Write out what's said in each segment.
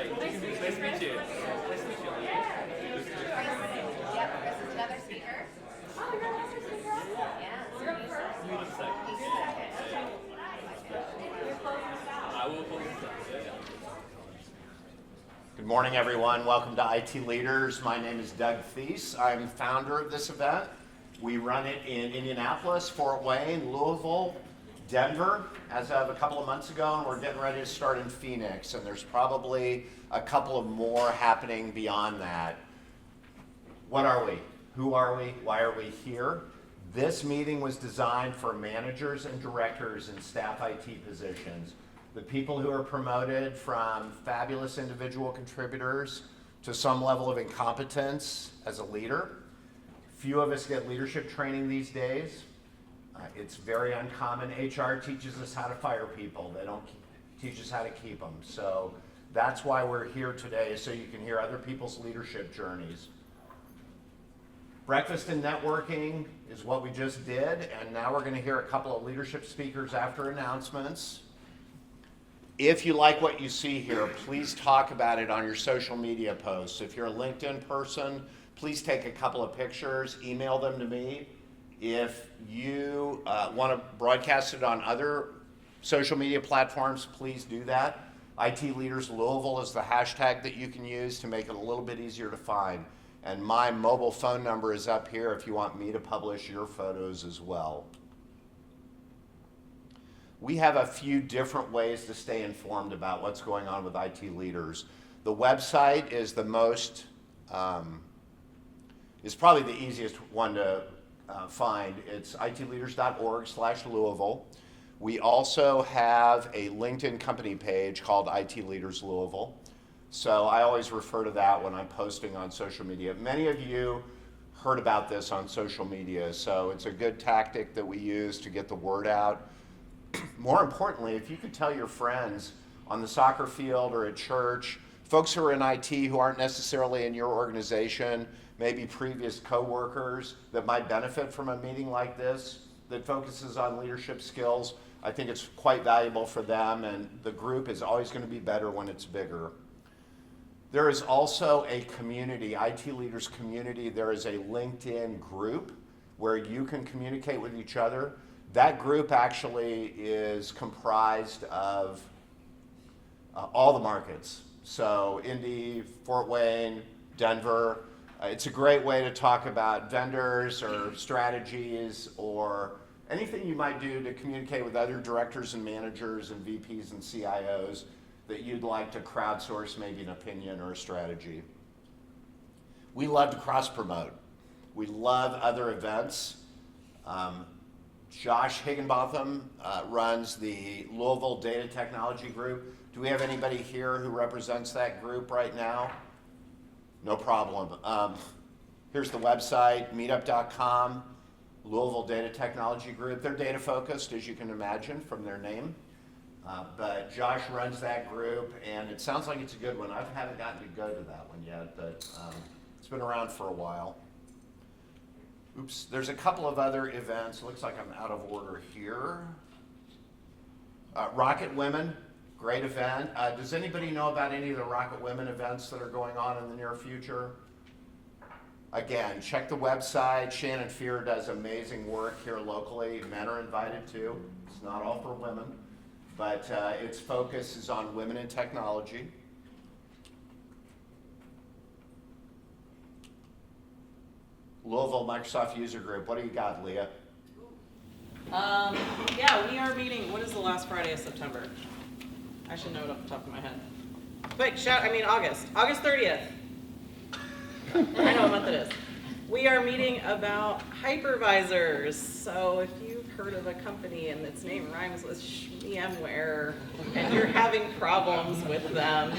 Nice to meet you. Nice to meet you. Yep, Chris is another speaker. Oh, you're another speaker? Yeah. You're up first? You look second. He's second. You're closing us out. I will close this out. Good morning, everyone. Welcome to IT Leaders. My name is Doug Thies. I'm founder of this event. We run it in Indianapolis, Fort Wayne, Louisville, Denver, as of a couple of months ago, and we're getting ready to start in Phoenix, and there's probably a couple of more happening beyond that. What are we? Who are we? Why are we here? This meeting was designed for managers and directors in staff IT positions, the people who are promoted from fabulous individual contributors to some level of incompetence as a leader. Few of us get leadership training these days. It's very uncommon. HR teaches us how to fire people. They don't teach us how to keep them. So that's why we're here today, so you can hear other people's leadership journeys. Breakfast and networking is what we just did, and now we're going to hear a couple of leadership speakers after announcements. If you like what you see here, please talk about it on your social media posts. If you're a LinkedIn person, please take a couple of pictures, email them to me. If you want to broadcast it on other social media platforms, please do that. IT Leaders Louisville is the hashtag that you can use to make it a little bit easier to find. And my mobile phone number is up here if you want me to publish your photos as well. We have a few different ways to stay informed about what's going on with IT leaders. The website is the most, is probably the easiest one to find. It's itleaders.org/Louisville. We also have a LinkedIn company page called IT Leaders Louisville. So I always refer to that when I'm posting on social media. Many of you heard about this on social media, so it's a good tactic that we use to get the word out. More importantly, if you could tell your friends on the soccer field or at church, folks who are in IT who aren't necessarily in your organization, maybe previous coworkers that might benefit from a meeting like this that focuses on leadership skills, I think it's quite valuable for them, and the group is always going to be better when it's bigger. There is also a community, IT Leaders community. There is a LinkedIn group where you can communicate with each other. That group actually is comprised of all the markets. So Indy, Fort Wayne, Denver. It's a great way to talk about vendors or strategies or anything you might do to communicate with other directors and managers and VPs and CIOs that you'd like to crowdsource maybe an opinion or a strategy. We love to cross-promote. We love other events. Josh Higginbotham runs the Louisville Data Technology Group. Do we have anybody here who represents that group right now? No problem. Here's the website, meetup.com, Louisville Data Technology Group. They're data focused, as you can imagine from their name. But Josh runs that group, and it sounds like it's a good one. I haven't gotten to go to that one yet, but it's been around for a while. Oops, there's a couple of other events. Looks like I'm out of order here. Rocket Women, great event. Does anybody know about any of the Rocket Women events that are going on in the near future? Again, check the website. Shannon Fear does amazing work here locally. Men are invited too. It's not all for women, but its focus is on women in technology. Louisville Microsoft User Group. What do you got, Leah? Yeah, we are meeting, what is the last Friday of September? I should know it off the top of my head. Quick, August 30th. I know what month it is. We are meeting about hypervisors. So if you've heard of a company and its name rhymes with VMware and you're having problems with them,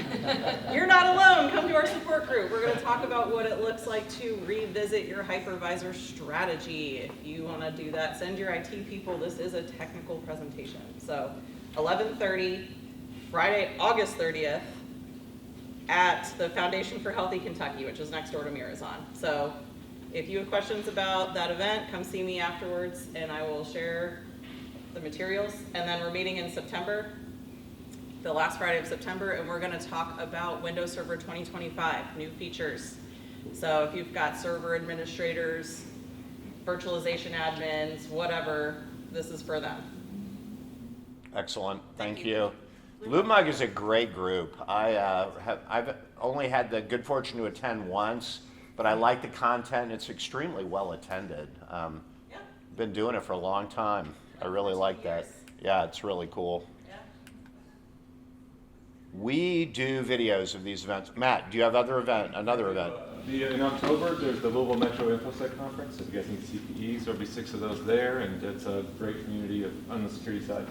you're not alone. Come to our support group. We're going to talk about what it looks like to revisit your hypervisor strategy. If you want to do that, send your IT people. This is a technical presentation. So 11:30, Friday, August 30th, at the Foundation for Healthy Kentucky, which is next door to Mirazon. So if you have questions about that event, come see me afterwards and I will share the materials. And then we're meeting in September. the last Friday of September, and we're going to talk about Windows Server 2025, new features. So if you've got server administrators, virtualization admins, whatever, this is for them. Excellent, thank you. LoopMug is a great group. I've only had the good fortune to attend once, but I like the content. It's extremely well attended. Yeah. Been doing it for a long time. I really like that. Yeah, it's really cool. Yeah. We do videos of these events. Matt, do you have another event? In October, there's the Louisville Metro InfoSec Conference. If you guys need CPEs, there'll be 6 of those there, and it's a great community on the security side.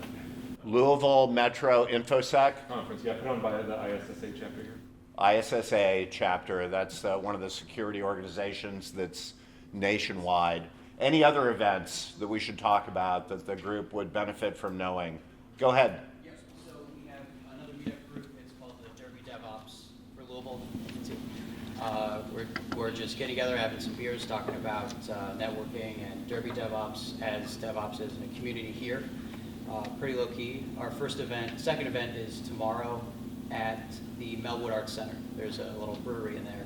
Louisville Metro InfoSec? Conference, yeah, put on by the ISSA chapter here. ISSA chapter, that's one of the security organizations that's nationwide. Any other events that we should talk about that the group would benefit from knowing? Go ahead. Yes, so we have another meetup group. It's called the Derby DevOps for Louisville. We're just getting together, having some beers, talking about networking and Derby DevOps as DevOps is in a community here. Pretty low key. Our second event is tomorrow at the Melwood Arts Center. There's a little brewery in there.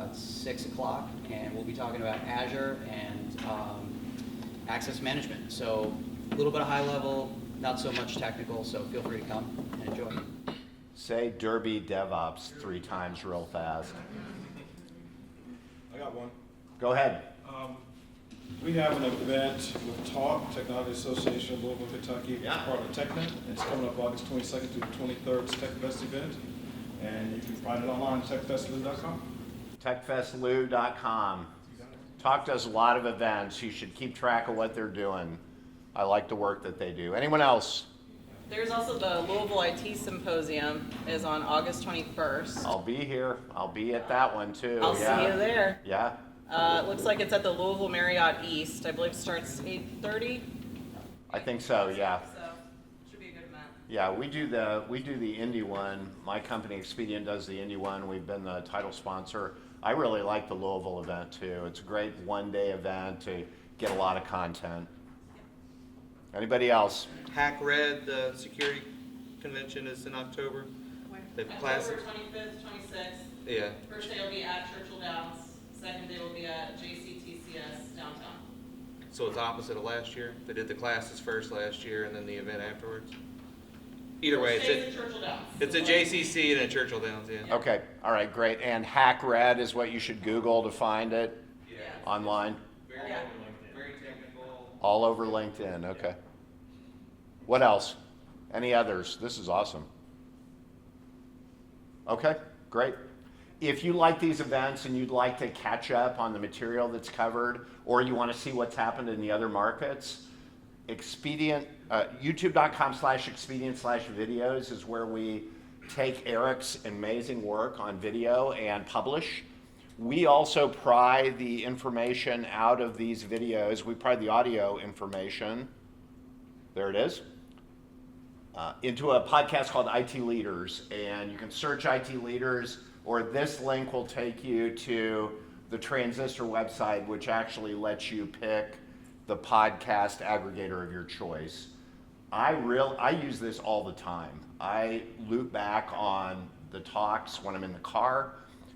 It's 6 o'clock, and we'll be talking about Azure and access management. So a little bit of high level, not so much technical, so feel free to come and enjoy. Say Derby DevOps 3 times real fast. I got one. Go ahead. We have an event with TALK, Technology Association of Louisville, Kentucky, Yeah. part of TechNet. It's coming up August 22nd through the 23rd. It's TechFest event, and you can find it online at techfestlou.com. techfestlou.com. TALK does a lot of events. You should keep track of what they're doing. I like the work that they do. Anyone else? There's also the Louisville IT Symposium is on August 21st. I'll be here. I'll be at that one too. I'll yeah. see you there. Yeah. It looks like it's at the Louisville Marriott East. I believe it starts 8:30. I think so, yeah. So should be a good event. Yeah, we do the Indy one. My company Expedient does the Indy one. We've been the title sponsor. I really like the Louisville event too. It's a great one-day event to get a lot of content. Anybody else? Hack Red, the security convention is in October. The class, October 25th, 26th. yeah. First day will be at Churchill Downs. Second day will be at JCTCS downtown. So it's opposite of last year. They did the classes first last year and then the event afterwards. Either way, First day is at Churchill Downs. it's a JCC and a Churchill Downs, yeah. Okay, all right, great. And Hack Red is what you should Google to find it online? Yeah. Very technical. All over LinkedIn, okay. What else? Any others? This is awesome. Okay, great. If you like these events and you'd like to catch up on the material that's covered, or you want to see what's happened in the other markets, Expedient, youtube.com/expedient/videos is where we take Eric's amazing work on video and publish. We also pry the information out of these videos. We pry the audio information, there it is, into a podcast called IT Leaders. And you can search IT Leaders, or this link will take you to the Transistor website, which actually lets you pick the podcast aggregator of your choice. I use this all the time. I loop back on the talks when I'm in the car,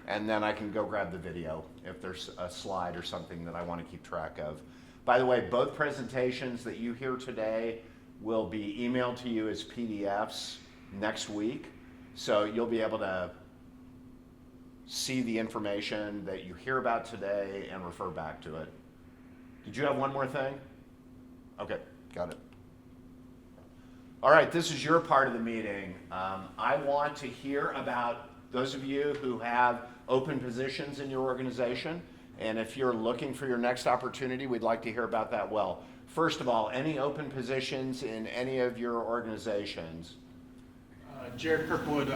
and then I can go grab the video if there's a slide or something that I want to keep track of. By the way, both presentations that you hear today will be emailed to you as PDFs next week, so you'll be able to see the information that you hear about today and refer back to it. Did you have one more thing? Okay, got it. All right, this is your part of the meeting. I want to hear about those of you who have open positions in your organization, and if you're looking for your next opportunity, we'd like to hear about that. Well, first of all, any open positions in any of your organizations? Jared Kirkwood,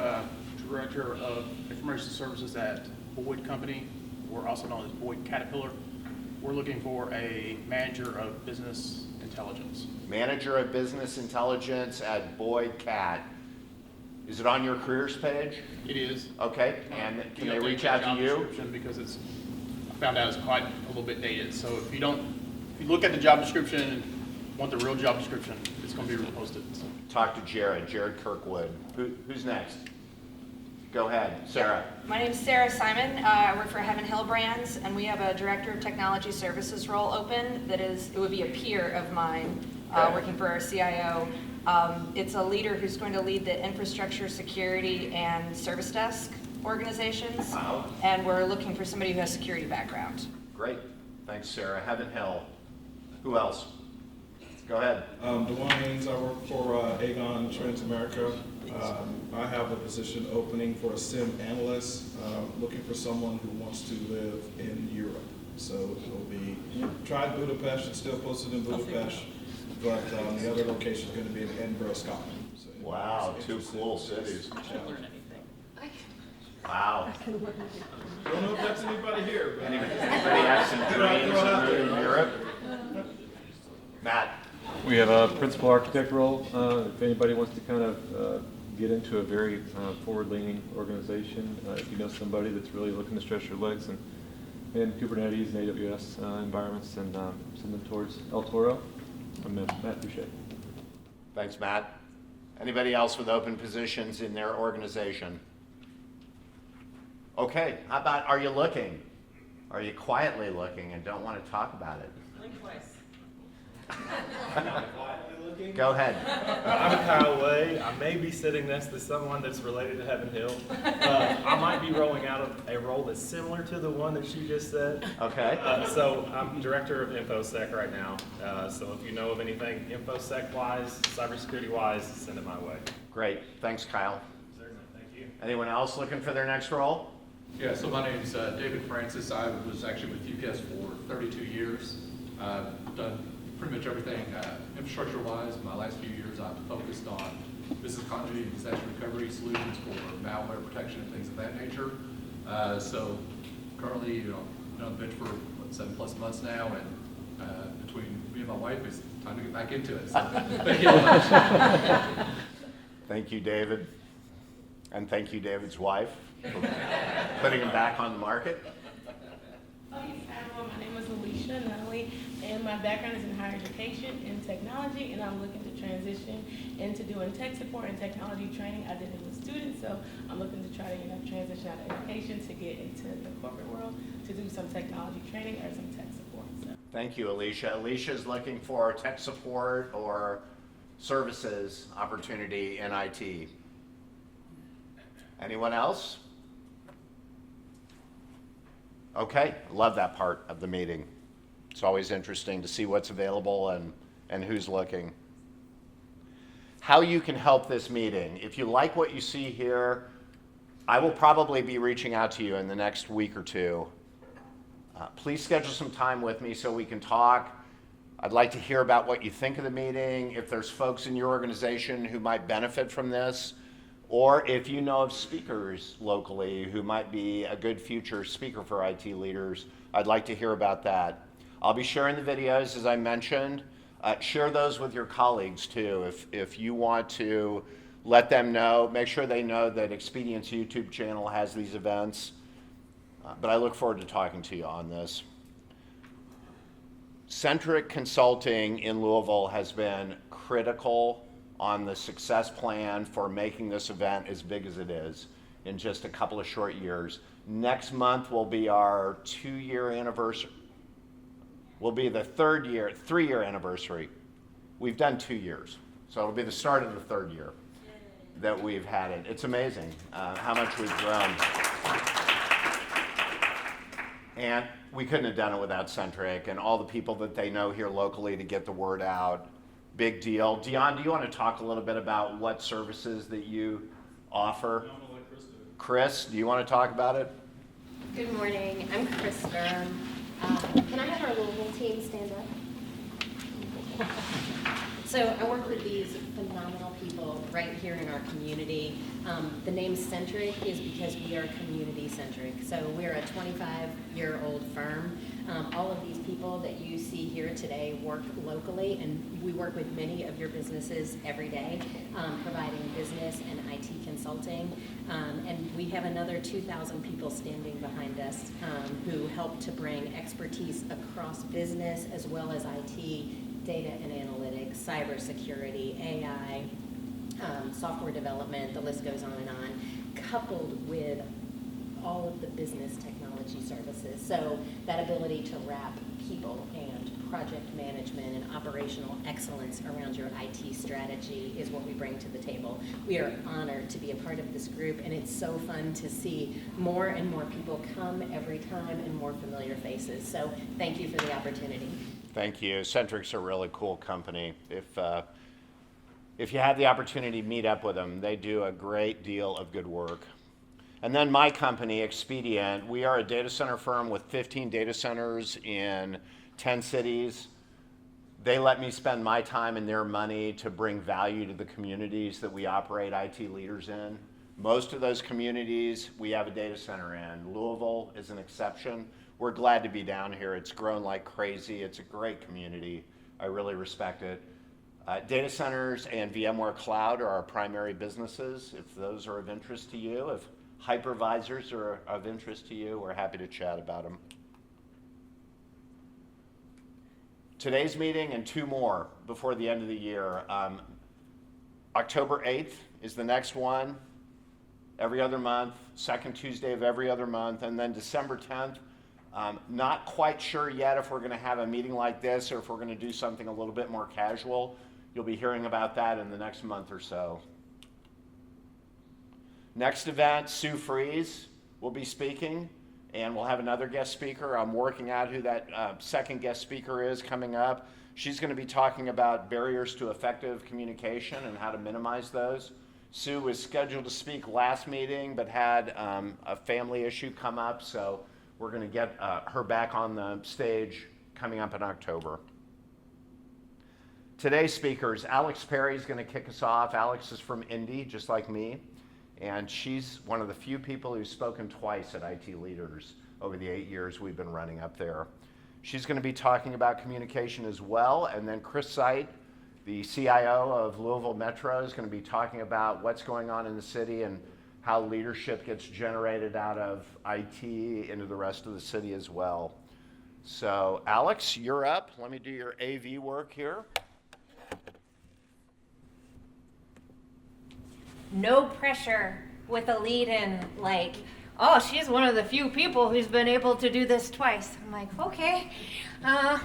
Director of Information Services at Boyd Company. We're also known as Boyd Caterpillar. We're looking for a manager of business intelligence. Manager of Business Intelligence at Boyd Cat. Is it on your careers page? It is. Okay, and can they update reach the out to job you? description because I found out it's quite a little bit dated. So if you look at the job description want the real job description, it's going to be reposted. So. Talk to Jared Kirkwood. Who's next? Go ahead, Sarah. My name's Sarah Simon. I work for Heaven Hill Brands, and we have a Director of Technology Services role open it would be a peer of mine working for our CIO. It's a leader who's going to lead the infrastructure, security, and service desk organizations. Wow. And we're looking for somebody who has security background. Great. Thanks, Sarah. Heaven Hill. Who else? Go ahead. DeJuan Haynes, I work for Aegon Transamerica. I have a position opening for a SIM analyst, looking for someone who wants to live in Europe. So it'll be, tried Budapest, it's still posted in Budapest, but the other location is going to be in Edinburgh, Scotland. So, Wow, two cool cities. Wow. Don't know if that's anybody here, but Anybody have some dreams of moving to Europe? Matt. We have a principal architect role. If anybody wants to kind of get into a very forward-leaning organization, if you know somebody that's really looking to stretch their legs in Kubernetes and AWS environments, and send them towards El Toro. I'm Matt Boucher. Thanks, Matt. Anybody else with open positions in their organization? Okay, how about, are you looking? Are you quietly looking and don't want to talk about it? Blink twice. Go ahead. I'm Kyle Way. I may be sitting next to someone that's related to Heaven Hill. I might be rolling out of a role that's similar to the one that you just said. Okay. So I'm director of InfoSec right now. So if you know of anything InfoSec-wise, cybersecurity-wise, send it my way. Great. Thanks, Kyle. Certainly. Thank you. Anyone else looking for their next role? Yeah, so my name's David Francis. I was actually with UCAS for 32 years. I've done pretty much everything infrastructure-wise. My last few years I've focused on business continuity and disaster recovery solutions for malware protection and things of that nature. So currently, been on the bench for 7+ months now, and between me and my wife, it's time to get back into it. So thank you very much. Thank you, David. And thank you, David's wife, for putting him back on the market. My name is Alicia Nunley, and my background is in higher education and technology, and I'm looking to transition into doing tech support and technology training. I did it with students, so I'm looking to try to transition out of education to get into the corporate world to do some technology training or some tech support. So. Thank you, Alicia. Alicia's looking for tech support or services opportunity in IT. Anyone else? Okay, love that part of the meeting. It's always interesting to see what's available and who's looking. How you can help this meeting. If you like what you see here, I will probably be reaching out to you in the next week or two. Please schedule some time with me so we can talk. I'd like to hear about what you think of the meeting, if there's folks in your organization who might benefit from this, or if you know of speakers locally who might be a good future speaker for IT leaders, I'd like to hear about that. I'll be sharing the videos, as I mentioned. Share those with your colleagues too. If you want to let them know, make sure they know that Expedient's YouTube channel has these events. But I look forward to talking to you on this. Centric Consulting in Louisville has been critical on the success plan for making this event as big as it is in just a couple of short years. Next month will be our 2-year anniversary. Will be the 3-year anniversary. We've done 2 years, so it'll be the start of the 3rd year that we've had it. It's amazing how much we've grown. And we couldn't have done it without Centric and all the people that they know here locally to get the word out. Big deal. Dion, do you want to talk a little bit about what services that you offer? I'm gonna let Chris do it. Chris, do you want to talk about it? Good morning, I'm Chris Durham. Can I have our Louisville team stand up? So I work with these phenomenal people right here in our community. The name Centric is because we are community-centric. So we're a 25-year-old firm. All of these people that you see here today work locally, and we work with many of your businesses every day, providing business and IT consulting. And we have another 2,000 people standing behind us who help to bring expertise across business as well as IT data and analytics, cybersecurity, AI, software development, the list goes on, coupled with all of the business technology services. So that ability to wrap people and project management and operational excellence around your IT strategy is what we bring to the table. We are honored to be a part of this group, and it's so fun to see more and more people come every time and more familiar faces. So thank you for the opportunity. Thank you. Centric's a really cool company. If you have the opportunity to meet up with them, they do a great deal of good work. And then my company, Expedient, we are a data center firm with 15 data centers in 10 cities. They let me spend my time and their money to bring value to the communities that we operate IT leaders in. Most of those communities we have a data center in. Louisville is an exception. We're glad to be down here. It's grown like crazy. It's a great community. I really respect it. Data centers and VMware Cloud are our primary businesses. If those are of interest to you, if hypervisors are of interest to you, we're happy to chat about them. Today's meeting and 2 more before the end of the year. October 8th is the next one, every other month, second Tuesday of every other month, and then December 10th. Not quite sure yet if we're going to have a meeting like this or if we're going to do something a little bit more casual. You'll be hearing about that in the next month or so. Next event, Sue Freeze will be speaking, and we'll have another guest speaker. I'm working out who that second guest speaker is coming up. She's going to be talking about barriers to effective communication and how to minimize those. Sue was scheduled to speak last meeting, but had a family issue come up, so we're going to get her back on the stage coming up in October. Today's speakers, Alex Perry is going to kick us off. Alex is from Indy, just like me. And she's one of the few people who's spoken twice at IT Leaders over the 8 years we've been running up there. She's going to be talking about communication as well. And then Chris Sight, the CIO of Louisville Metro, is going to be talking about what's going on in the city and how leadership gets generated out of IT into the rest of the city as well. So Alex, you're up. Let me do your AV work here. No pressure with a lead-in like, oh, she's one of the few people who's been able to do this twice. I'm like, okay,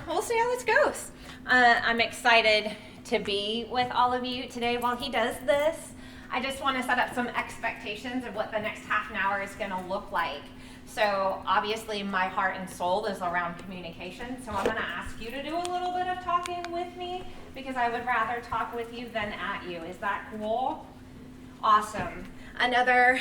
we'll see how this goes. I'm excited to be with all of you today while he does this. I just want to set up some expectations of what the next half an hour is going to look like. So obviously my heart and soul is around communication, so I'm going to ask you to do a little bit of talking with me because I would rather talk with you than at you. Is that cool? Awesome. Another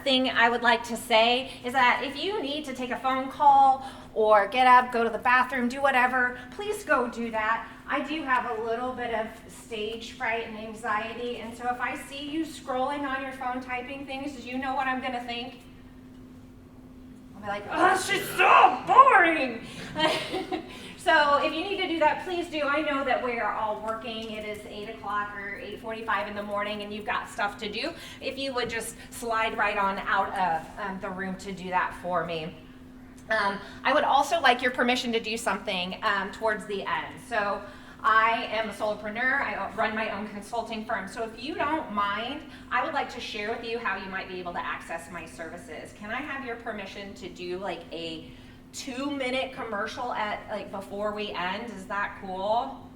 thing I would like to say is that if you need to take a phone call or get up, go to the bathroom, do whatever, please go do that. I do have a little bit of stage fright and anxiety, and so if I see you scrolling on your phone typing things, do you know what I'm going to think? I'll be like, oh, she's so boring. So if you need to do that, please do. I know that we are all working. It is 8 o'clock or 8:45 in the morning and you've got stuff to do. If you would just slide right on out of the room to do that for me. I would also like your permission to do something towards the end. So I am a solopreneur. I run my own consulting firm. So if you don't mind, I would like to share with you how you might be able to access my services. Can I have your permission to do like a 2-minute commercial before we end? Is that cool?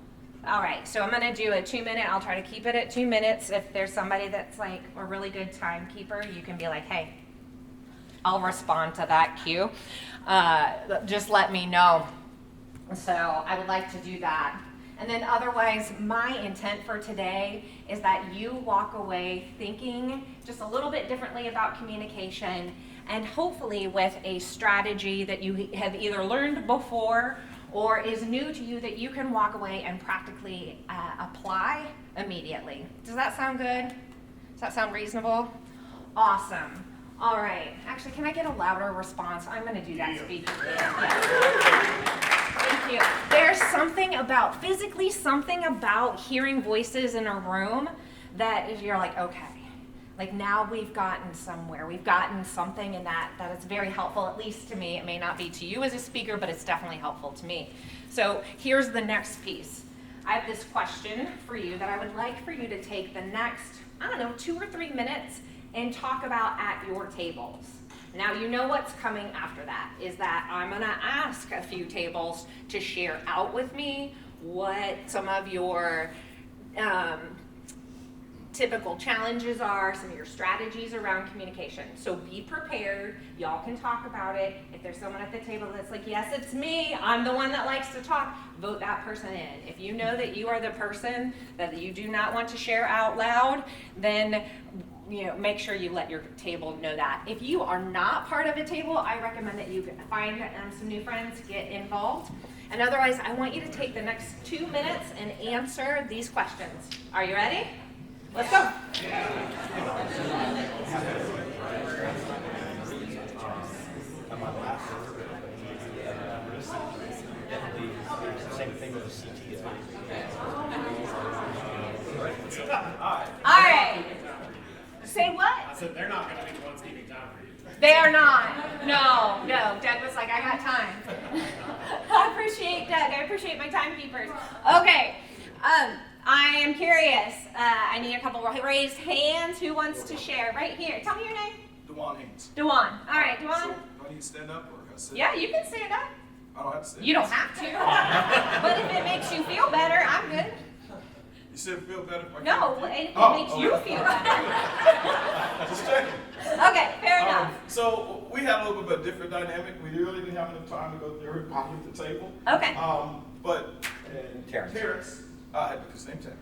All right, so I'm gonna do a 2-minute. I'll try to keep it at 2 minutes. If there's somebody that's like a really good timekeeper, you can be like, hey, I'll respond to that cue. Just let me know. So I would like to do that. And then otherwise, my intent for today is that you walk away thinking just a little bit differently about communication and hopefully with a strategy that you have either learned before or is new to you that you can walk away and practically apply immediately. Does that sound good? Does that sound reasonable? Awesome. All right. Actually, can I get a louder response? I'm going to do that speaker. Yeah. Thank you. There's physically something about hearing voices in a room that you're like, okay. Like now we've gotten somewhere. We've gotten something, and that is very helpful, at least to me. It may not be to you as a speaker, but it's definitely helpful to me. So here's the next piece. I have this question for you that I would like for you to take the next, 2 or 3 minutes and talk about at your tables. Now you know what's coming after that, is that I'm gonna ask a few tables to share out with me what some of your typical challenges are, some of your strategies around communication. So be prepared, y'all can talk about it. If there's someone at the table that's like, yes, it's me, I'm the one that likes to talk, vote that person in. If you know that you are the person that you do not want to share out loud, then make sure you let your table know that. If you are not part of a table, I recommend that you find some new friends, get involved. And otherwise, I want you to take the next 2 minutes and answer these questions. Are you ready? Let's go. Same thing with the CTO. All right. Say what? I said they're not going to be the ones keeping time for you. They are not. No. Doug was like, I got time. I appreciate Doug. I appreciate my timekeepers. Okay. I am curious. I need a couple raised hands. Who wants to share? Right here. Tell me your name. Dewan Haynes. Dewan. All right, Dewan. So, do I need to stand up or can I sit? Yeah, you can stand up. I don't have to stand You up. don't have to. But if it makes you feel better, I'm good. You said feel better if I No, can't? it makes you feel better. Just checking. Okay, fair enough. So we had a little bit of a different dynamic. We really didn't have enough time to go through everybody at the table. Okay. But Terrence, I had his name tag,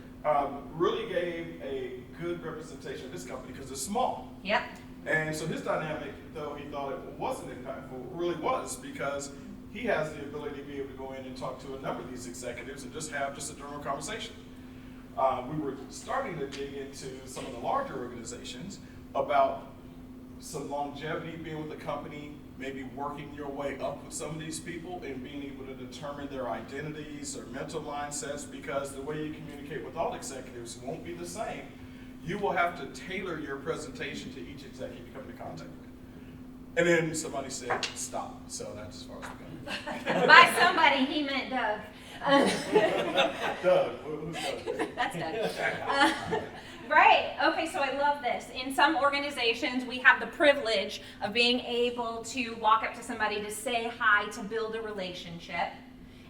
really gave a good representation of this company because it's small. Yep. And so his dynamic, though he thought it wasn't impactful, really was because he has the ability to be able to go in and talk to a number of these executives and just have just a general conversation. We were starting to dig into some of the larger organizations about some longevity being with the company, maybe working your way up with some of these people and being able to determine their identities or mental mindsets, because the way you communicate with all executives won't be the same. You will have to tailor your presentation to each executive you come into contact with. And then somebody said, stop. So that's as far as we go. By somebody, he meant Doug. Doug, who's Doug? That's Doug. Right. Okay, so I love this. In some organizations, we have the privilege of being able to walk up to somebody to say hi, to build a relationship,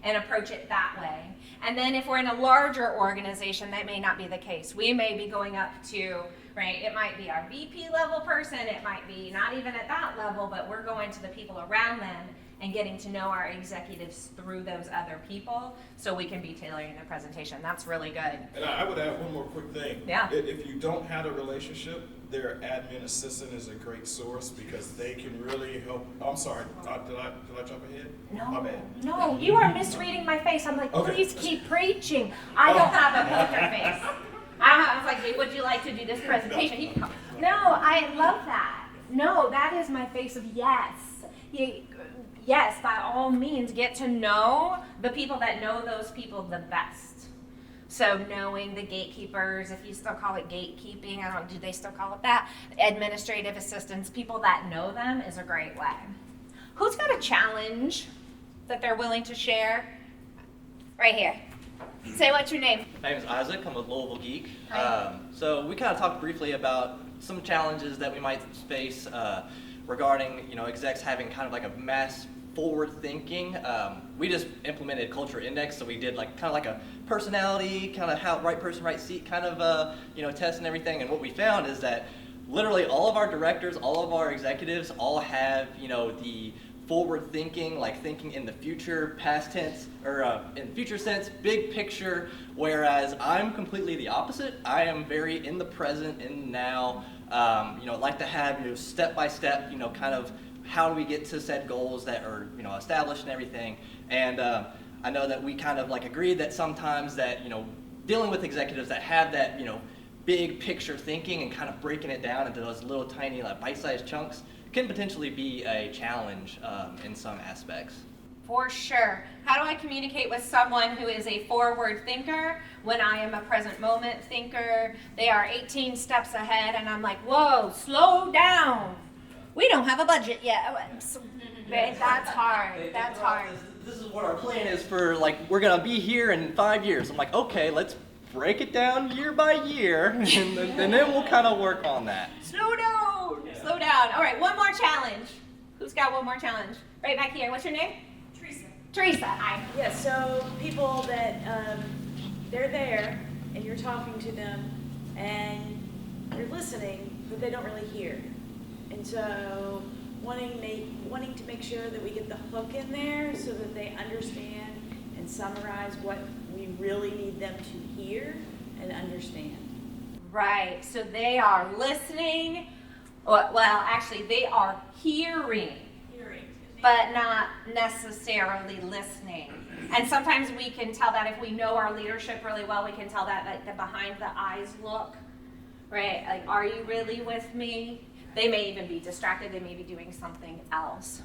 and approach it that way. And then if we're in a larger organization, that may not be the case. We may be going up to, right, it might be our VP level person, it might be not even at that level, but we're going to the people around them and getting to know our executives through those other people so we can be tailoring the presentation. That's really good. And I would add one more quick thing. Yeah. If you don't have a relationship, their admin assistant is a great source because they can really help. I'm sorry, did I jump ahead? No, My bad. no, you are misreading my face. I'm like, Okay. please keep preaching. I don't have a poker face. I was like, hey, would you like to do this presentation? No, I love that. No, that is my face of yes. Yes, by all means, get to know the people that know those people the best. So knowing the gatekeepers, if you still call it gatekeeping, I don't know, do they still call it that? Administrative assistants, people that know them is a great way. Who's got a challenge that they're willing to share? Right here. Say what's your name? My name is Isaac. I'm a Louisville geek. Hi. So we kind of talked briefly about some challenges that we might face regarding, execs having kind of like a mass forward thinking. We just implemented Culture Index, so we did kind of like a personality, kind of how right person, right seat kind of test and everything. And what we found is that literally all of our directors, all of our executives, all have the forward thinking, like thinking in the future, past tense, or in the future sense, big picture, whereas I'm completely the opposite. I am very in the present, in the now, like to have step by step, kind of how do we get to said goals that are established and everything. And I know that we kind of agreed that sometimes that dealing with executives that have that big picture thinking and kind of breaking it down into those little tiny bite-sized chunks can potentially be a challenge in some aspects. For sure. How do I communicate with someone who is a forward thinker when I am a present moment thinker? They are 18 steps ahead and I'm like, whoa, slow down. We don't have a budget yet. That's hard. That's hard. this is what our plan is for, like, we're gonna be here in 5 years. I'm like, okay, let's break it down year by year, and then we'll kind of work on that. Slow down. Slow down. All right, one more challenge. Who's got one more challenge? Right back here. What's your name? Teresa. Teresa. Hi. Yeah, so people that, they're there and you're talking to them and you're listening, but they don't really hear. And so wanting to make sure that we get the hook in there so that they understand and summarize what we really need them to hear and understand. Right. So they are listening. Well, actually, they are hearing, but not necessarily listening. And sometimes we can tell that if we know our leadership really well, we can tell that, like, the behind the eyes look, right? Like, are you really with me? They may even be distracted. They may be doing something else.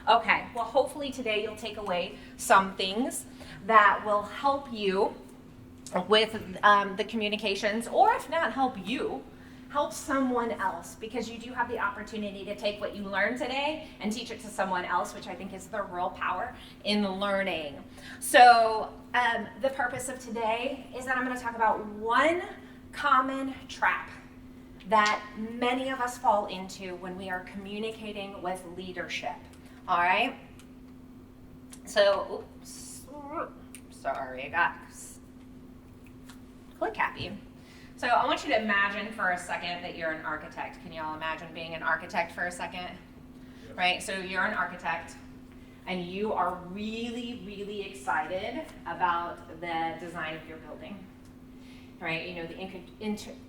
Okay, well, hopefully today you'll take away some things that will help you with the communications, or if not help you, help someone else, because you do have the opportunity to take what you learned today and teach it to someone else, which I think is the real power in learning. So the purpose of today is that I'm going to talk about one common trap that many of us fall into when we are communicating with leadership. All right? So, oops, sorry, I got click happy. So I want you to imagine for a second that you're an architect. Can you all imagine being an architect for a second? Yep. Right, so you're an architect and you are really, really excited about the design of your building. Right, you know the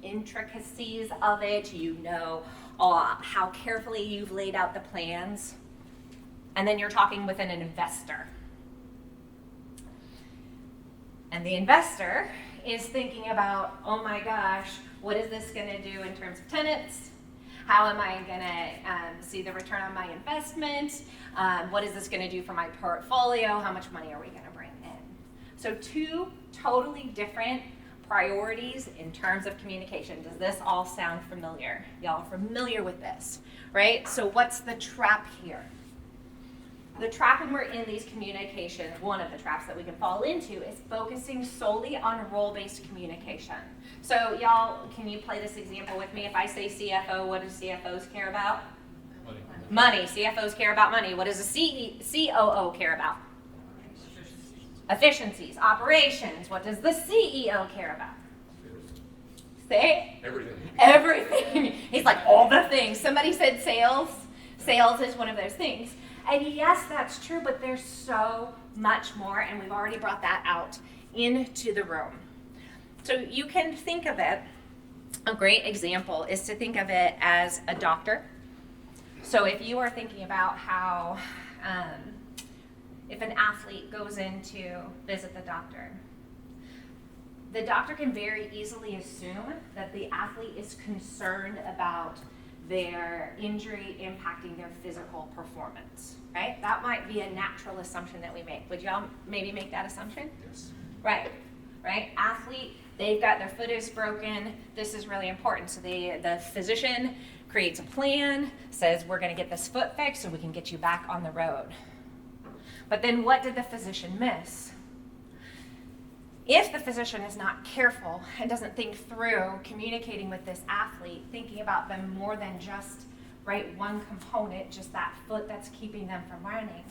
intricacies of it, you know how carefully you've laid out the plans, and then you're talking with an investor. And the investor is thinking about, oh my gosh, what is this going to do in terms of tenants? How am I going to see the return on my investment? What is this going to do for my portfolio? How much money are we going to bring in? So two totally different priorities in terms of communication. Does this all sound familiar? Y'all are familiar with this, right? So what's the trap here? The trap when we're in these communications, one of the traps that we can fall into is focusing solely on role-based communication. So y'all, can you play this example with me? If I say CFO, what do CFOs care about? Money. CFOs care about money. What does a COO care about? Efficiencies, operations. What does the CEO care about? Say it. Everything. He's like, all the things. Somebody said sales. Sales is one of those things. And yes, that's true, but there's so much more, and we've already brought that out into the room. So you can think of it, a great example is to think of it as a doctor. So if you are thinking about how, if an athlete goes in to visit the doctor can very easily assume that the athlete is concerned about their injury impacting their physical performance, right? That might be a natural assumption that we make. Would y'all maybe make that assumption? Yes. Right. Athlete, they've got their foot is broken. This is really important. So the physician creates a plan, says we're going to get this foot fixed so we can get you back on the road. But then what did the physician miss? If the physician is not careful and doesn't think through communicating with this athlete, thinking about them more than just, right, one component, just that foot that's keeping them from running,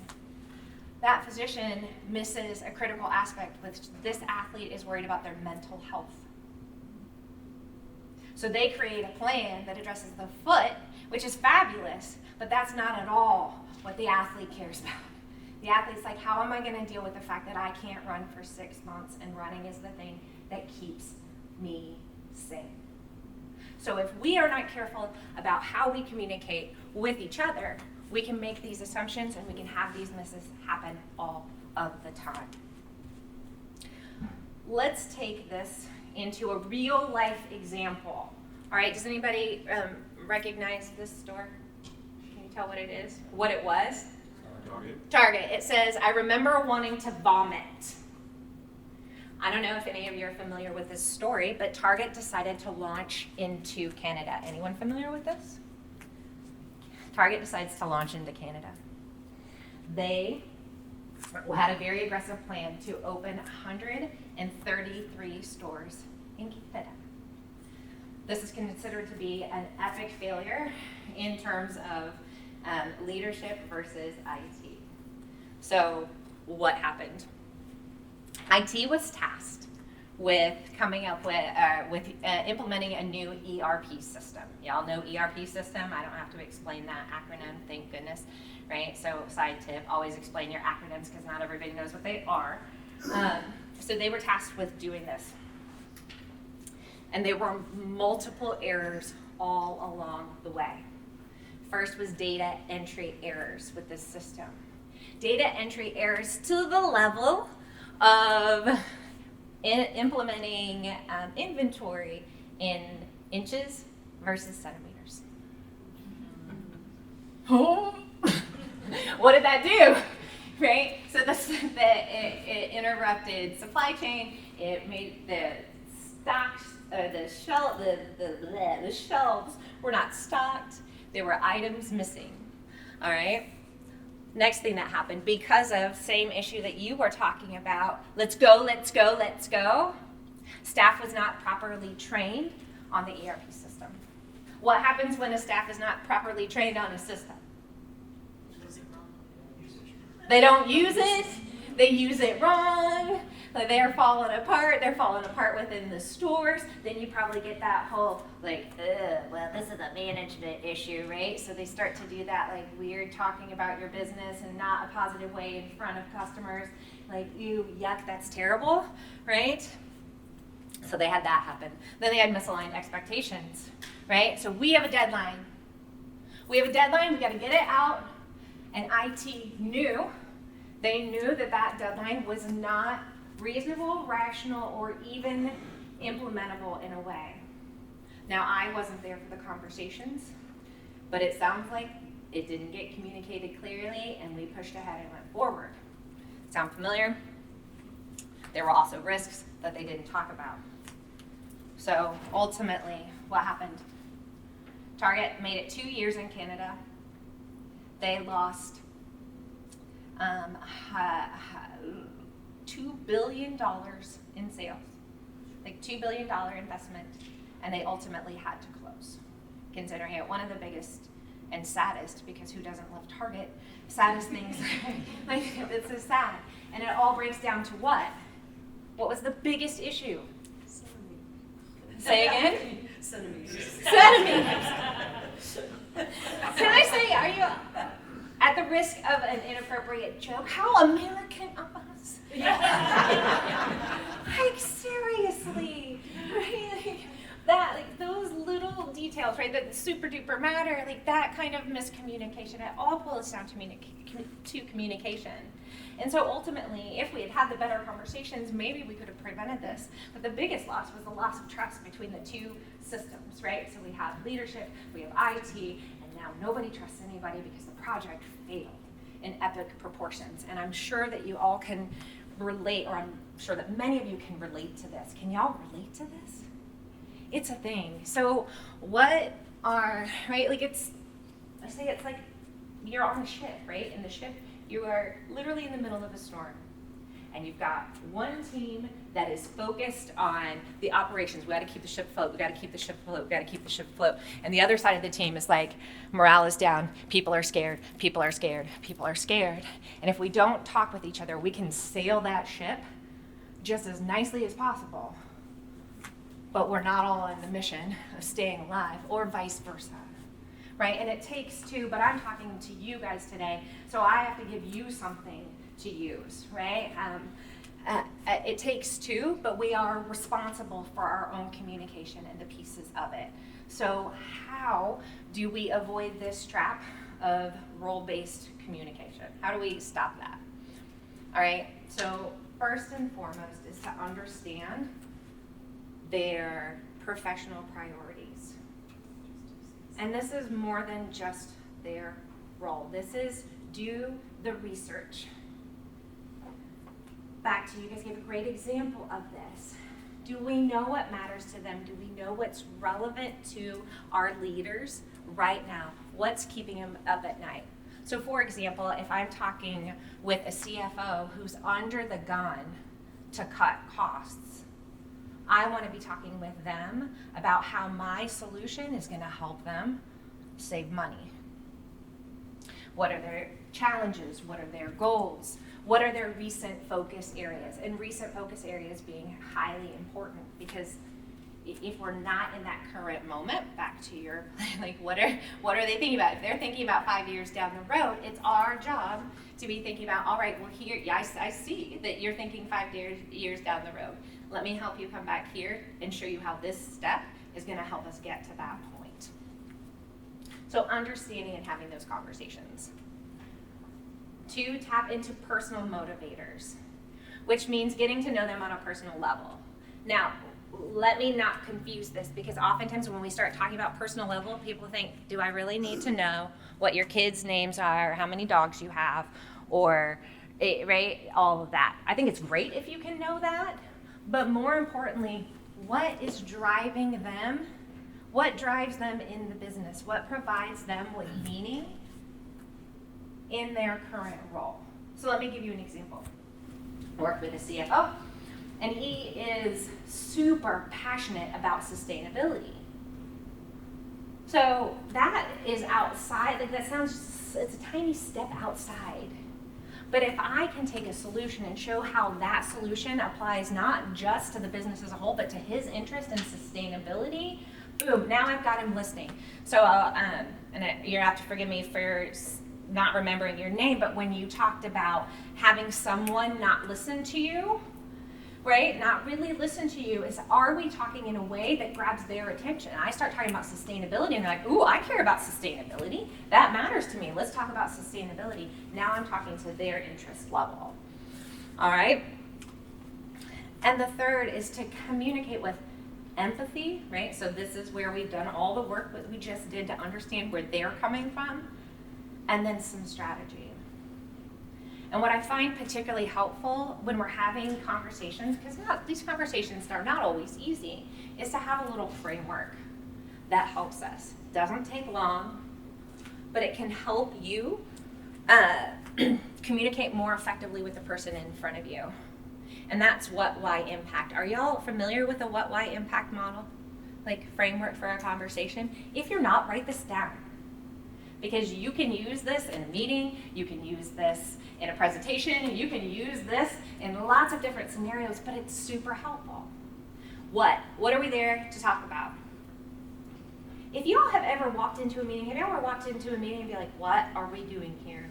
that physician misses a critical aspect, which this athlete is worried about their mental health. So they create a plan that addresses the foot, which is fabulous, but that's not at all what the athlete cares about. The athlete's like, how am I going to deal with the fact that I can't run for 6 months, and running is the thing that keeps me sane? So if we are not careful about how we communicate with each other, we can make these assumptions and we can have these misses happen all of the time. Let's take this into a real life example. All right, does anybody recognize this store? Can you tell what it is? What it was? Target. It says, I remember wanting to vomit. I don't know if any of you are familiar with this story, but Target decided to launch into Canada. Anyone familiar with this? Target decides to launch into Canada. They had a very aggressive plan to open 133 stores in Canada. This is considered to be an epic failure in terms of leadership versus IT. So what happened? IT was tasked with coming up with implementing a new ERP system. Y'all know ERP system? I don't have to explain that acronym, thank goodness, right? So side tip, always explain your acronyms because not everybody knows what they are. So they were tasked with doing this. And there were multiple errors all along the way. First was data entry errors with this system. Data entry errors to the level of implementing inventory in inches versus centimeters. Oh, what did that do? Right? So it interrupted supply chain. It made the stocks, the shelves were not stocked. There were items missing. All right. Next thing that happened, because of same issue that you were talking about, let's go. Staff was not properly trained on the ERP system. What happens when a staff is not properly trained on a system? They don't use it. They use it wrong. They're falling apart. They're falling apart within the stores. Then you probably get that whole well, this is a management issue, right? So they start to do that weird talking about your business and not a positive way in front of customers. Ew, yuck, that's terrible, right? So they had that happen. Then they had misaligned expectations, right? So we have a deadline. We got to get it out. And IT knew that deadline was not reasonable, rational, or even implementable in a way. Now, I wasn't there for the conversations, but it sounds like it didn't get communicated clearly, and we pushed ahead and went forward. Sound familiar? There were also risks that they didn't talk about. So ultimately, what happened? Target made it 2 years in Canada. They lost $2 billion in sales, $2 billion investment, and they ultimately had to close. Considering it one of the biggest and saddest, because who doesn't love Target, saddest things, it's so sad. And it all breaks down to what? What was the biggest issue? Say again? Centimeters. Can I say, are you, at the risk of an inappropriate joke, how American of us? Seriously, right? Those little details, right, that super duper matter, that kind of miscommunication, it all boils down to communication. And so ultimately, if we had had the better conversations, maybe we could have prevented this. But the biggest loss was the loss of trust between the two systems, right? So we have leadership, we have IT, and now nobody trusts anybody because the project failed in epic proportions. And I'm sure that you all can relate, or I'm sure that many of you can relate to this. Can y'all relate to this? It's a thing. So what are, right, it's like you're on a ship, right? In the ship, you are literally in the middle of a storm. And you've got one team that is focused on the operations. We got to keep the ship afloat. We got to keep the ship afloat. We got to keep the ship afloat. And the other side of the team is morale is down. People are scared. People are scared. People are scared. And if we don't talk with each other, we can sail that ship just as nicely as possible. But we're not all on the mission of staying alive, or vice versa. Right? And it takes two, but I'm talking to you guys today, so I have to give you something to use, right? It takes two, but we are responsible for our own communication and the pieces of it. So how do we avoid this trap of role-based communication? How do we stop that? All right, so first and foremost is to understand their professional priorities. And this is more than just their role. This is do the research. Back to you guys gave a great example of this. Do we know what matters to them? Do we know what's relevant to our leaders right now? What's keeping them up at night? So for example, if I'm talking with a CFO who's under the gun to cut costs, I want to be talking with them about how my solution is going to help them save money. What are their challenges? What are their goals? What are their recent focus areas? And recent focus areas being highly important, because if we're not in that current moment, back to your, like, what are they thinking about? If they're thinking about 5 years down the road, it's our job to be thinking about, all right, well, here, yeah, I see that you're thinking 5 years down the road. Let me help you come back here and show you how this step is going to help us get to that point. So understanding and having those conversations. 2, tap into personal motivators, which means getting to know them on a personal level. Now, let me not confuse this, because oftentimes when we start talking about personal level, people think, do I really need to know what your kids' names are, how many dogs you have, or, right, all of that. I think it's great if you can know that, but more importantly, what is driving them? What drives them in the business? What provides them with meaning in their current role? So let me give you an example. I work with a CFO, and he is super passionate about sustainability. So that is outside, like that sounds, it's a tiny step outside. But if I can take a solution and show how that solution applies not just to the business as a whole, but to his interest in sustainability, boom, now I've got him listening. So, you'll have to forgive me for not remembering your name, but when you talked about having someone not listen to you, right? Not really listen to you, is, are we talking in a way that grabs their attention? I start talking about sustainability and they're like, ooh, I care about sustainability. That matters to me. Let's talk about sustainability. Now I'm talking to their interest level. All right? And the third is to communicate with empathy, right? So this is where we've done all the work that we just did to understand where they're coming from, and then some strategy. And what I find particularly helpful when we're having conversations, because these conversations are not always easy, is to have a little framework that helps us. Doesn't take long, but it can help you communicate more effectively with the person in front of you. And that's what, why, impact. Are y'all familiar with the what, why, impact model? Like framework for a conversation? If you're not, write this down. Because you can use this in a meeting, you can use this in a presentation, you can use this in lots of different scenarios, but it's super helpful. What are we there to talk about? If you all have ever walked into a meeting, have you ever walked into a meeting and be like, what are we doing here?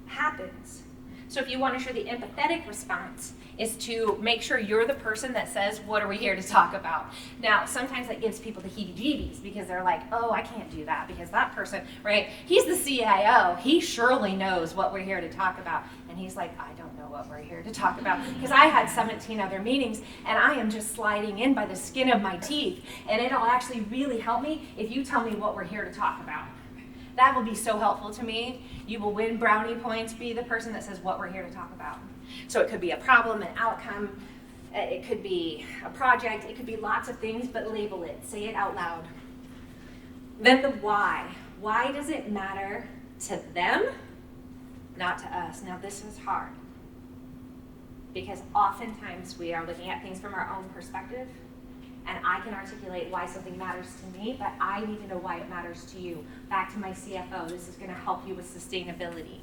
Happens. So if you want to show the empathetic response, is to make sure you're the person that says, what are we here to talk about? Now, sometimes that gives people the heebie-jeebies, because they're like, oh, I can't do that, because that person, right, he's the CIO, he surely knows what we're here to talk about. And he's like, I don't know what we're here to talk about, because I had 17 other meetings, and I am just sliding in by the skin of my teeth, and it'll actually really help me if you tell me what we're here to talk about. That will be so helpful to me. You will win brownie points, be the person that says what we're here to talk about. So it could be a problem, an outcome, it could be a project, it could be lots of things, but label it, say it out loud. Then the why. Why does it matter to them, not to us? Now this is hard, because oftentimes we are looking at things from our own perspective, and I can articulate why something matters to me, but I need to know why it matters to you. Back to my CFO, this is gonna help you with sustainability.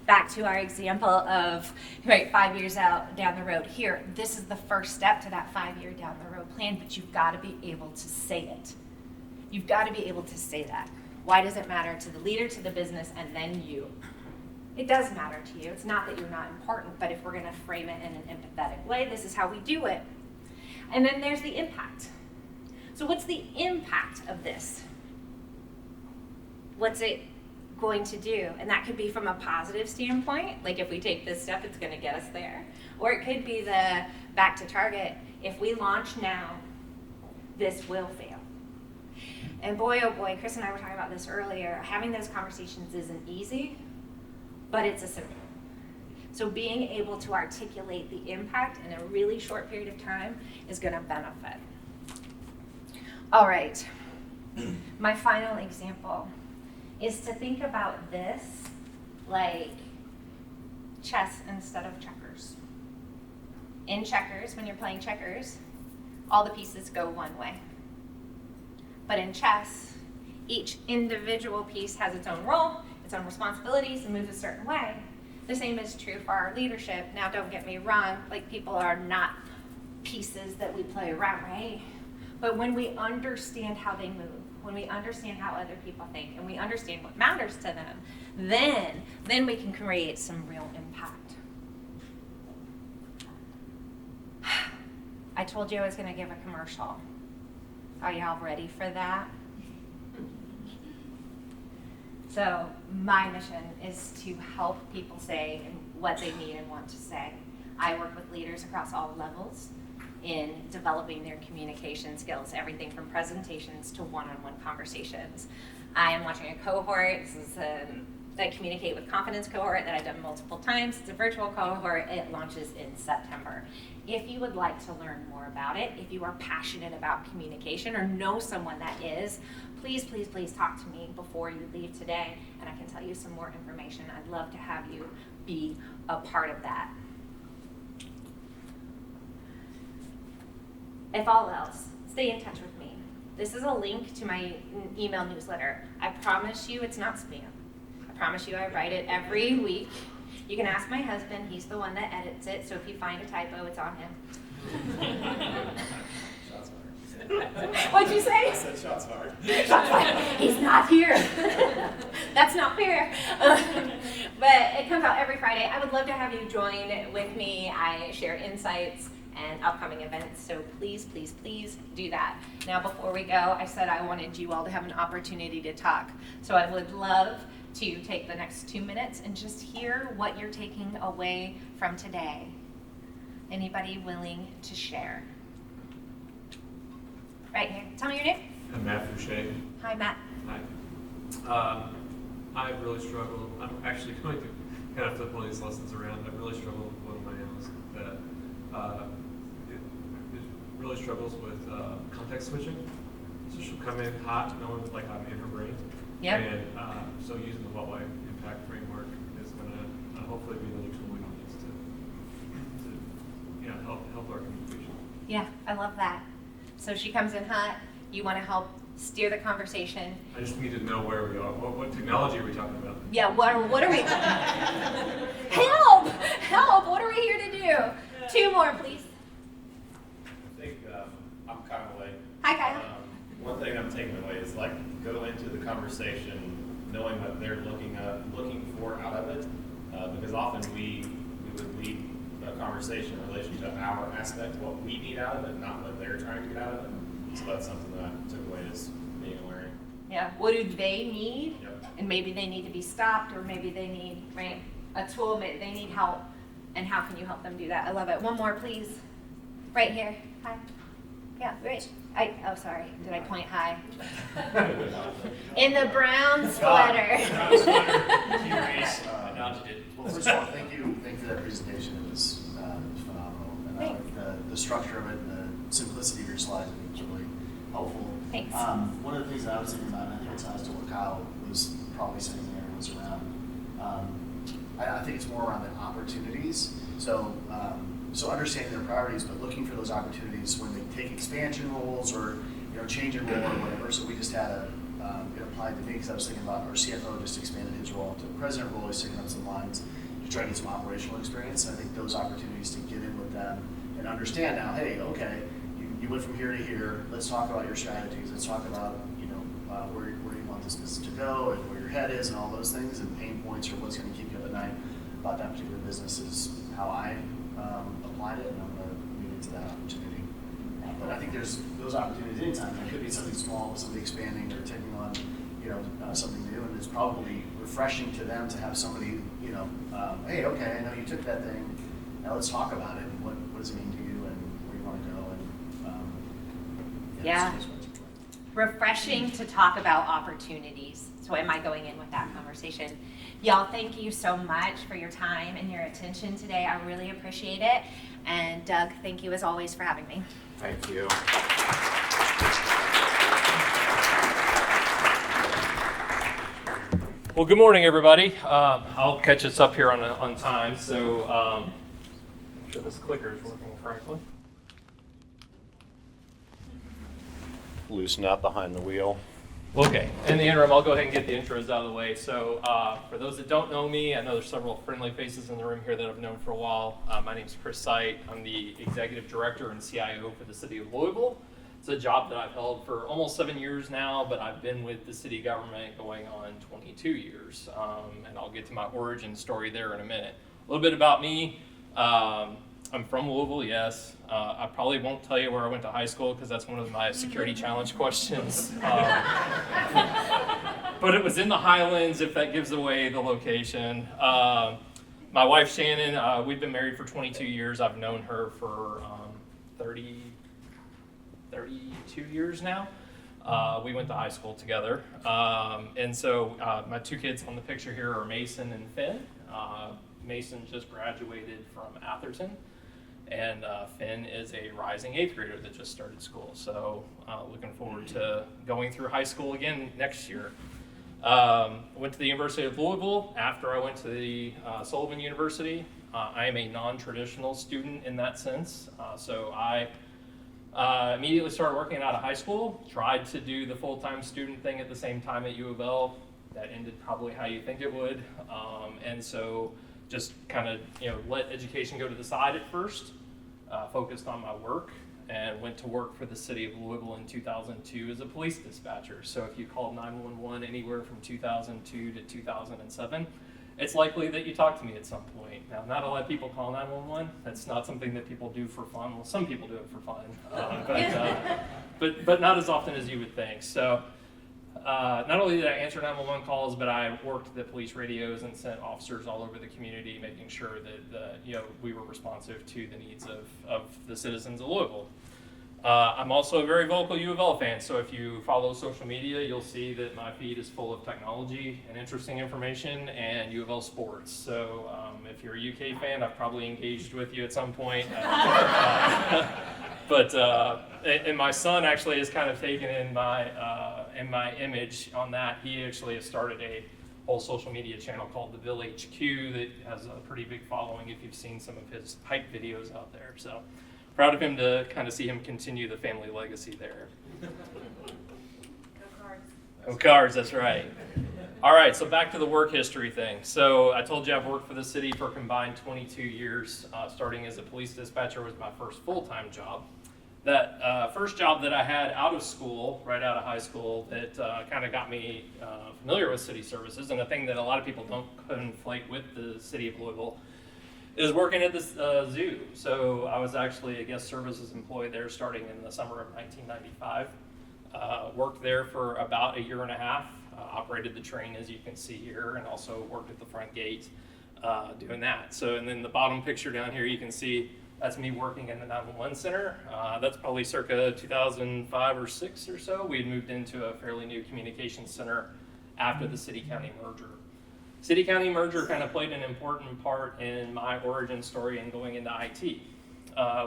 Back to our example of, right, 5 years out down the road. Here, this is the first step to that 5-year down the road plan, but you've got to be able to say it. You've got to be able to say that. Why does it matter to the leader, to the business, and then you? It does matter to you. It's not that you're not important, but if we're going to frame it in an empathetic way, this is how we do it. And then there's the impact. So what's the impact of this? What's it going to do? And that could be from a positive standpoint, like if we take this step, it's going to get us there. Or it could be the back to target, if we launch now, this will fail. And boy, oh boy, Chris and I were talking about this earlier, having those conversations isn't easy, but it's essential. So being able to articulate the impact in a really short period of time is going to benefit. All right. My final example is to think about this like chess instead of checkers. In checkers, when you're playing checkers, all the pieces go one way. But in chess, each individual piece has its own role, its own responsibilities, and moves a certain way. The same is true for our leadership. Now, don't get me wrong, like people are not pieces that we play around, right? But when we understand how they move, when we understand how other people think, and we understand what matters to them, then we can create some real impact. I told you I was going to give a commercial. Are y'all ready for that? So my mission is to help people say what they need and want to say. I work with leaders across all levels in developing their communication skills, everything from presentations to one-on-one conversations. I am launching a cohort. This is a Communicate with Confidence cohort that I've done multiple times. It's a virtual cohort. It launches in September. If you would like to learn more about it, if you are passionate about communication or know someone that is, please, please, please talk to me before you leave today, and I can tell you some more information. I'd love to have you be a part of that. If all else, stay in touch with me. This is a link to my email newsletter. I promise you it's not spam. I promise you I write it every week. You can ask my husband, he's the one that edits it, so if you find a typo, it's on him. Shots fired. What'd you say? I said shots fired. Shots fired. He's not here. That's not fair. But it comes out every Friday. I would love to have you join with me. I share insights and upcoming events, so please, please, please do that. Now, before we go, I said I wanted you all to have an opportunity to talk. So I would love to take the next 2 minutes and just hear what you're taking away from today. Anybody willing to share? Right here. Tell me your name. I'm Matt Fouché. Hi, Matt. Hi. I've really struggled. I'm actually going to kind of flip one of these lessons around. I've really struggled with one of my analysts that it really struggles with context switching. So she'll come in hot, knowing that like I'm in her brain. Yep. And so using the what-why impact framework is going to hopefully be another tool we can use to help our communication. Yeah, I love that. So she comes in hot. You want to help steer the conversation. I just need to know where we are. What technology are we talking about? Yeah, what are we? Help! Help! What are we here to do? 2 more, please. I think I'm Kyle Lake. Hi, Kyle. One thing I'm taking away is like go into the conversation knowing what they're looking for out of it, because often we would lead a conversation in relation to our aspect, what we need out of it, not what they're trying to get out of it. So that's something that I took away is being aware. Yeah, what do they need? Yep. And maybe they need to be stopped, or maybe they need, right, a tool, maybe they need help. And how can you help them do that? I love it. One more, please. Right here. Hi. Yeah, great. Sorry. Did I point high? In the brown sweater. Well, first of all, thank you for that presentation. It was phenomenal. And I like the structure of it and the simplicity of your slides. I think it was really helpful. Thanks. One of the things that I was thinking about, and I think it ties to what Kyle was probably saying there, was around, I think it's more around the opportunities. So understanding their priorities, but looking for those opportunities when they take expansion roles or change in role or whatever. So we just had it applied to me because I was thinking about our CFO just expanded his role to the president role. He's taking up some lines to try to get some operational experience. And I think those opportunities to get in with them and understand now, hey, okay, you went from here to here. Let's talk about your strategies. Let's talk about where you want this business to go and where your head is and all those things and pain points or what's going to keep you up at night about that particular business is how I applied it, and I'm going to lean into that opportunity. But I think there's those opportunities anytime. It could be something small with somebody expanding or taking on, something new, and it's probably refreshing to them to have somebody, hey, okay, I know you took that thing. Now let's talk about it. And what does it mean to you, and where you want to go, and Yeah. Refreshing to talk about opportunities. So am I going in with that conversation? Y'all, thank you so much for your time and your attention today. I really appreciate it. And Doug, thank you as always for having me. Thank you. Well, good morning, everybody. I'll catch us up here on time. So, make sure this clicker is working correctly. Loosen up behind the wheel. Okay. In the interim, I'll go ahead and get the intros out of the way. So, for those that don't know me, I know there's several friendly faces in the room here that I've known for a while. My name is Chris Sight. I'm the Executive Director and CIO for the City of Louisville. It's a job that I've held for almost 7 years now, but I've been with the city government going on 22 years. And I'll get to my origin story there in a minute. A little bit about me. I'm from Louisville, yes. I probably won't tell you where I went to high school because that's one of my security challenge questions. But it was in the Highlands, if that gives away the location. My wife, Shannon, we've been married for 22 years. I've known her for 32 years now. We went to high school together. And so my two kids on the picture here are Mason and Finn. Mason just graduated from Atherton, and Finn is a rising 8th grader that just started school. So looking forward to going through high school again next year. Went to the University of Louisville after I went to the Sullivan University. I am a non-traditional student in that sense. So I immediately started working out of high school, tried to do the full-time student thing at the same time at U of L. That ended probably how you think it would. And so just kind of, let education go to the side at first, focused on my work, and went to work for the city of Louisville in 2002 as a police dispatcher. So if you called 911 anywhere from 2002 to 2007, it's likely that you talked to me at some point. Now, not a lot of people call 911. That's not something that people do for fun. Well, some people do it for fun, but not as often as you would think. So not only did I answer 911 calls, but I worked the police radios and sent officers all over the community, making sure that we were responsive to the needs of the citizens of Louisville. I'm also a very vocal U of L fan, so if you follow social media, you'll see that my feed is full of technology and interesting information and U of L sports. So if you're a UK fan, I've probably engaged with you at some point. And my son actually has kind of taken in my image on that. He actually has started a whole social media channel called The Ville HQ that has a pretty big following if you've seen some of his hike videos out there. So proud of him to kind of see him continue the family legacy there. Go Cards. Oh, Cards, that's right. All right, so back to the work history thing. So I told you I've worked for the city for a combined 22 years. Starting as a police dispatcher was my first full-time job. That first job that I had out of school, right out of high school, that kind of got me familiar with city services, and a thing that a lot of people don't conflate with the city of Louisville is working at this zoo. So I was actually a guest services employee there starting in the summer of 1995. Worked there for about a year and a half, operated the train as you can see here, and also worked at the front gate doing that. So, and then the bottom picture down here, you can see that's me working in the 911 center. That's probably circa 2005 or 6 or so. We had moved into a fairly new communications center after the city-county merger. City-county merger kind of played an important part in my origin story in going into IT.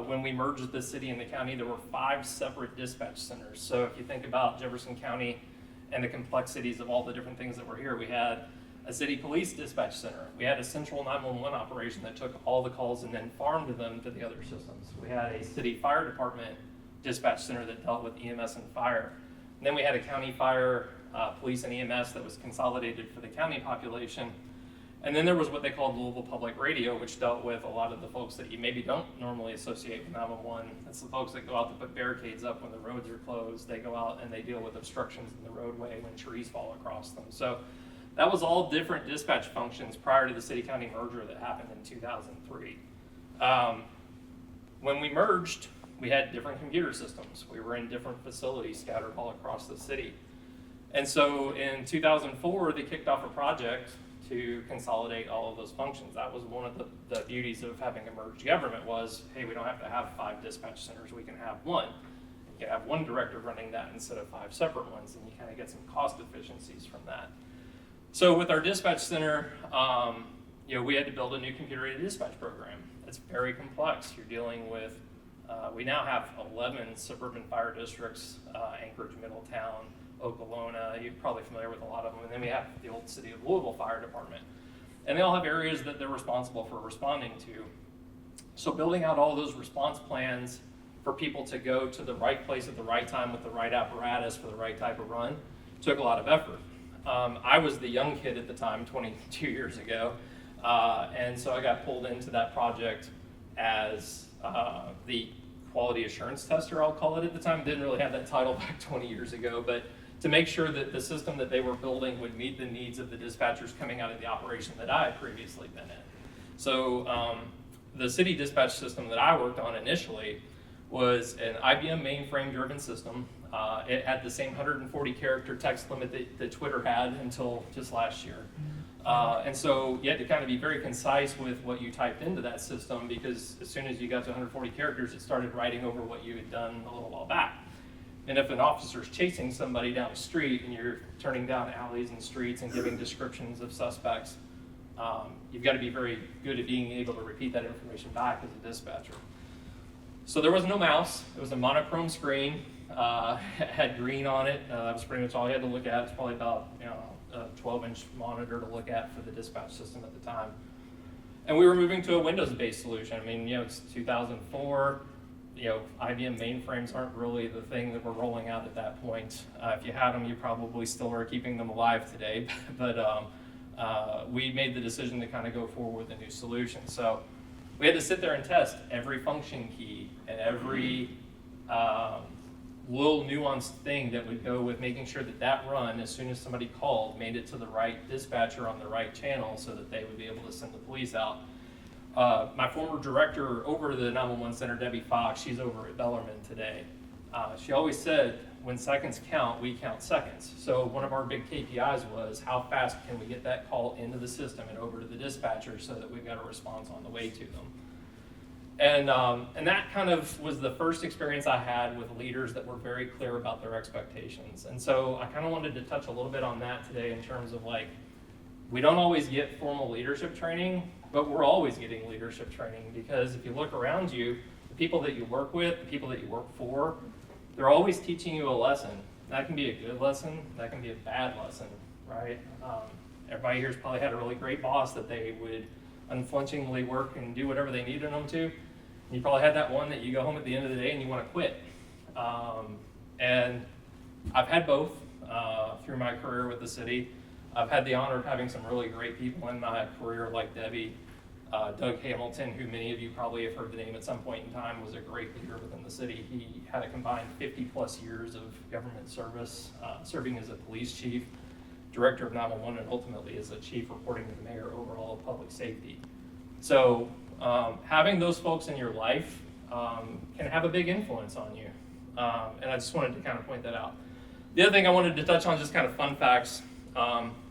When we merged the city and the county, there were 5 separate dispatch centers. So if you think about Jefferson County and the complexities of all the different things that were here, we had a city police dispatch center. We had a central 911 operation that took all the calls and then farmed them to the other systems. We had a city fire department dispatch center that dealt with EMS and fire. And then we had a county fire, police and EMS that was consolidated for the county population. And then there was what they called Louisville Public Radio, which dealt with a lot of the folks that you maybe don't normally associate with 911. That's the folks that go out to put barricades up when the roads are closed. They go out and they deal with obstructions in the roadway when trees fall across them. So that was all different dispatch functions prior to the city-county merger that happened in 2003. When we merged, we had different computer systems. We were in different facilities scattered all across the city. And so in 2004, they kicked off a project to consolidate all of those functions. That was one of the beauties of having a merged government was, hey, we don't have to have 5 dispatch centers, we can have one. You can have one director running that instead of 5 separate ones, and you kind of get some cost efficiencies from that. So with our dispatch center, we had to build a new computer-aided dispatch program. It's very complex. You're dealing with, we now have 11 suburban fire districts, Anchorage, Middletown, Oklahoma. You're probably familiar with a lot of them. And then we have the old city of Louisville Fire Department. And they all have areas that they're responsible for responding to. So building out all those response plans for people to go to the right place at the right time with the right apparatus for the right type of run took a lot of effort. I was the young kid at the time, 22 years ago, and so I got pulled into that project as the quality assurance tester, I'll call it at the time. Didn't really have that title back 20 years ago, but to make sure that the system that they were building would meet the needs of the dispatchers coming out of the operation that I had previously been in. So the city dispatch system that I worked on initially was an IBM mainframe driven system. It had the same 140 character text limit that Twitter had until just last year. And so you had to kind of be very concise with what you typed into that system, because as soon as you got to 140 characters, it started writing over what you had done a little while back. And if an officer's chasing somebody down the street and you're turning down alleys and streets and giving descriptions of suspects, you've got to be very good at being able to repeat that information back as a dispatcher. So there was no mouse. It was a monochrome screen. Had green on it. That was pretty much all you had to look at. It's probably about a 12-inch monitor to look at for the dispatch system at the time. And we were moving to a Windows-based solution. I mean, it's 2004. IBM mainframes aren't really the thing that we're rolling out at that point. If you had them, you probably still are keeping them alive today. But we made the decision to kind of go forward with a new solution. So we had to sit there and test every function key and every little nuanced thing that would go with making sure that that run, as soon as somebody called, made it to the right dispatcher on the right channel so that they would be able to send the police out. My former director over the 911 Center, Debbie Fox, she's over at Bellarmine today. She always said, when seconds count, we count seconds. So one of our big KPIs was how fast can we get that call into the system and over to the dispatcher so that we've got a response on the way to them. And that kind of was the first experience I had with leaders that were very clear about their expectations. And so I kind of wanted to touch a little bit on that today in terms of we don't always get formal leadership training, but we're always getting leadership training, because if you look around you, the people that you work with, the people that you work for, they're always teaching you a lesson. That can be a good lesson, that can be a bad lesson, right? Everybody here's probably had a really great boss that they would unflinchingly work and do whatever they needed them to. And you probably had that one that you go home at the end of the day and you want to quit. And I've had both through my career with the city. I've had the honor of having some really great people in my career, like Debbie. Doug Hamilton, who many of you probably have heard the name at some point in time, was a great leader within the city. He had a combined 50 plus years of government service, serving as a police chief, director of 911, and ultimately as a chief reporting to the mayor over all of public safety. So having those folks in your life can have a big influence on you. And I just wanted to kind of point that out. The other thing I wanted to touch on, just kind of fun facts.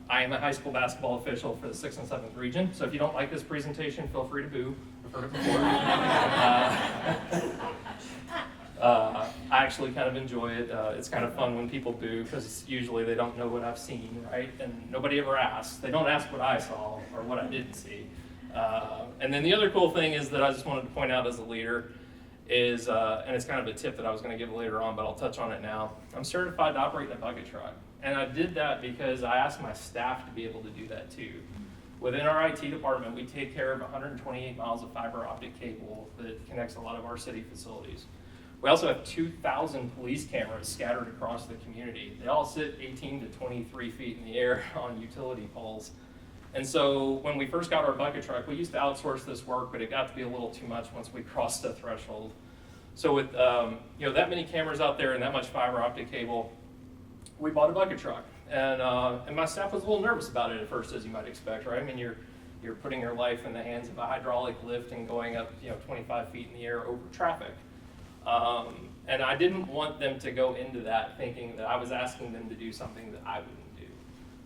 I am a high school basketball official for the 6th and 7th region, so if you don't like this presentation, feel free to boo. I've heard it before. I actually kind of enjoy it. It's kind of fun when people boo, because usually they don't know what I've seen, right? And nobody ever asks. They don't ask what I saw or what I didn't see. And then the other cool thing is that I just wanted to point out as a leader is, and it's kind of a tip that I was going to give later on, but I'll touch on it now. I'm certified to operate in a bucket truck. And I did that because I asked my staff to be able to do that too. Within our IT department, we take care of 128 miles of fiber optic cable that connects a lot of our city facilities. We also have 2,000 police cameras scattered across the community. They all sit 18 to 23 feet in the air on utility poles. And so when we first got our bucket truck, we used to outsource this work, but it got to be a little too much once we crossed the threshold. So with that many cameras out there and that much fiber optic cable, we bought a bucket truck. And my staff was a little nervous about it at first, as you might expect, right? I mean, you're putting your life in the hands of a hydraulic lift and going up 25 feet in the air over traffic. And I didn't want them to go into that thinking that I was asking them to do something that I wouldn't do.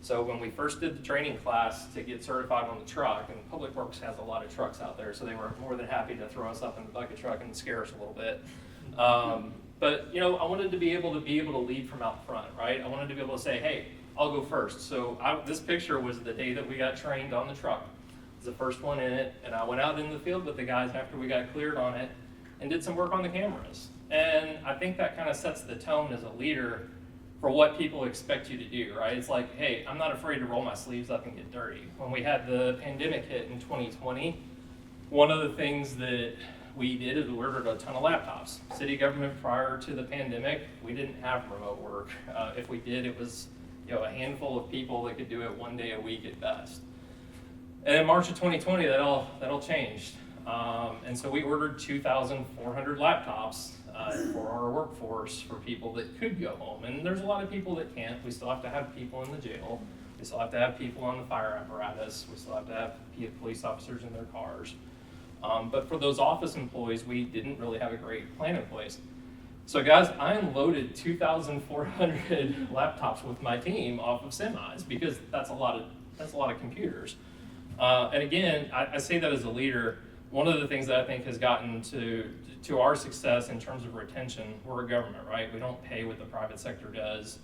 So when we first did the training class to get certified on the truck, and Public Works has a lot of trucks out there, so they were more than happy to throw us up in the bucket truck and scare us a little bit. But I wanted to be able to lead from out front, right? I wanted to be able to say, hey, I'll go first. So this picture was the day that we got trained on the truck. It was the first one in it, and I went out in the field with the guys after we got cleared on it and did some work on the cameras. And I think that kind of sets the tone as a leader for what people expect you to do, right? It's like, hey, I'm not afraid to roll my sleeves up and get dirty. When we had the pandemic hit in 2020, one of the things that we did is we ordered a ton of laptops. City government prior to the pandemic, we didn't have remote work. If we did, it was a handful of people that could do it one day a week at best. And in March of 2020, that all changed. And so we ordered 2,400 laptops for our workforce for people that could go home. And there's a lot of people that can't. We still have to have people in the jail. We still have to have people on the fire apparatus. We still have to have police officers in their cars. But for those office employees, we didn't really have a great plan in place. So guys, I unloaded 2,400 laptops with my team off of semis because that's a lot of computers. And again, I say that as a leader. One of the things that I think has gotten to our success in terms of retention, we're a government, right? We don't pay what the private sector does.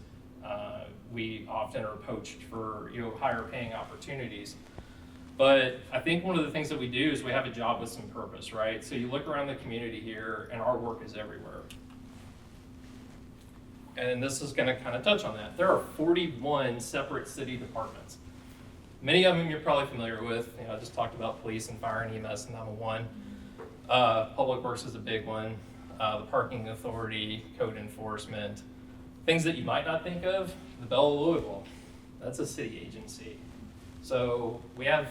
We often are poached for higher paying opportunities. But I think one of the things that we do is we have a job with some purpose, right? So you look around the community here and our work is everywhere. And this is going to kind of touch on that. There are 41 separate city departments. Many of them you're probably familiar with. I just talked about police and fire and EMS and 911. Public Works is a big one. The Parking Authority, code enforcement. Things that you might not think of, the Bell of Louisville. That's a city agency. So we have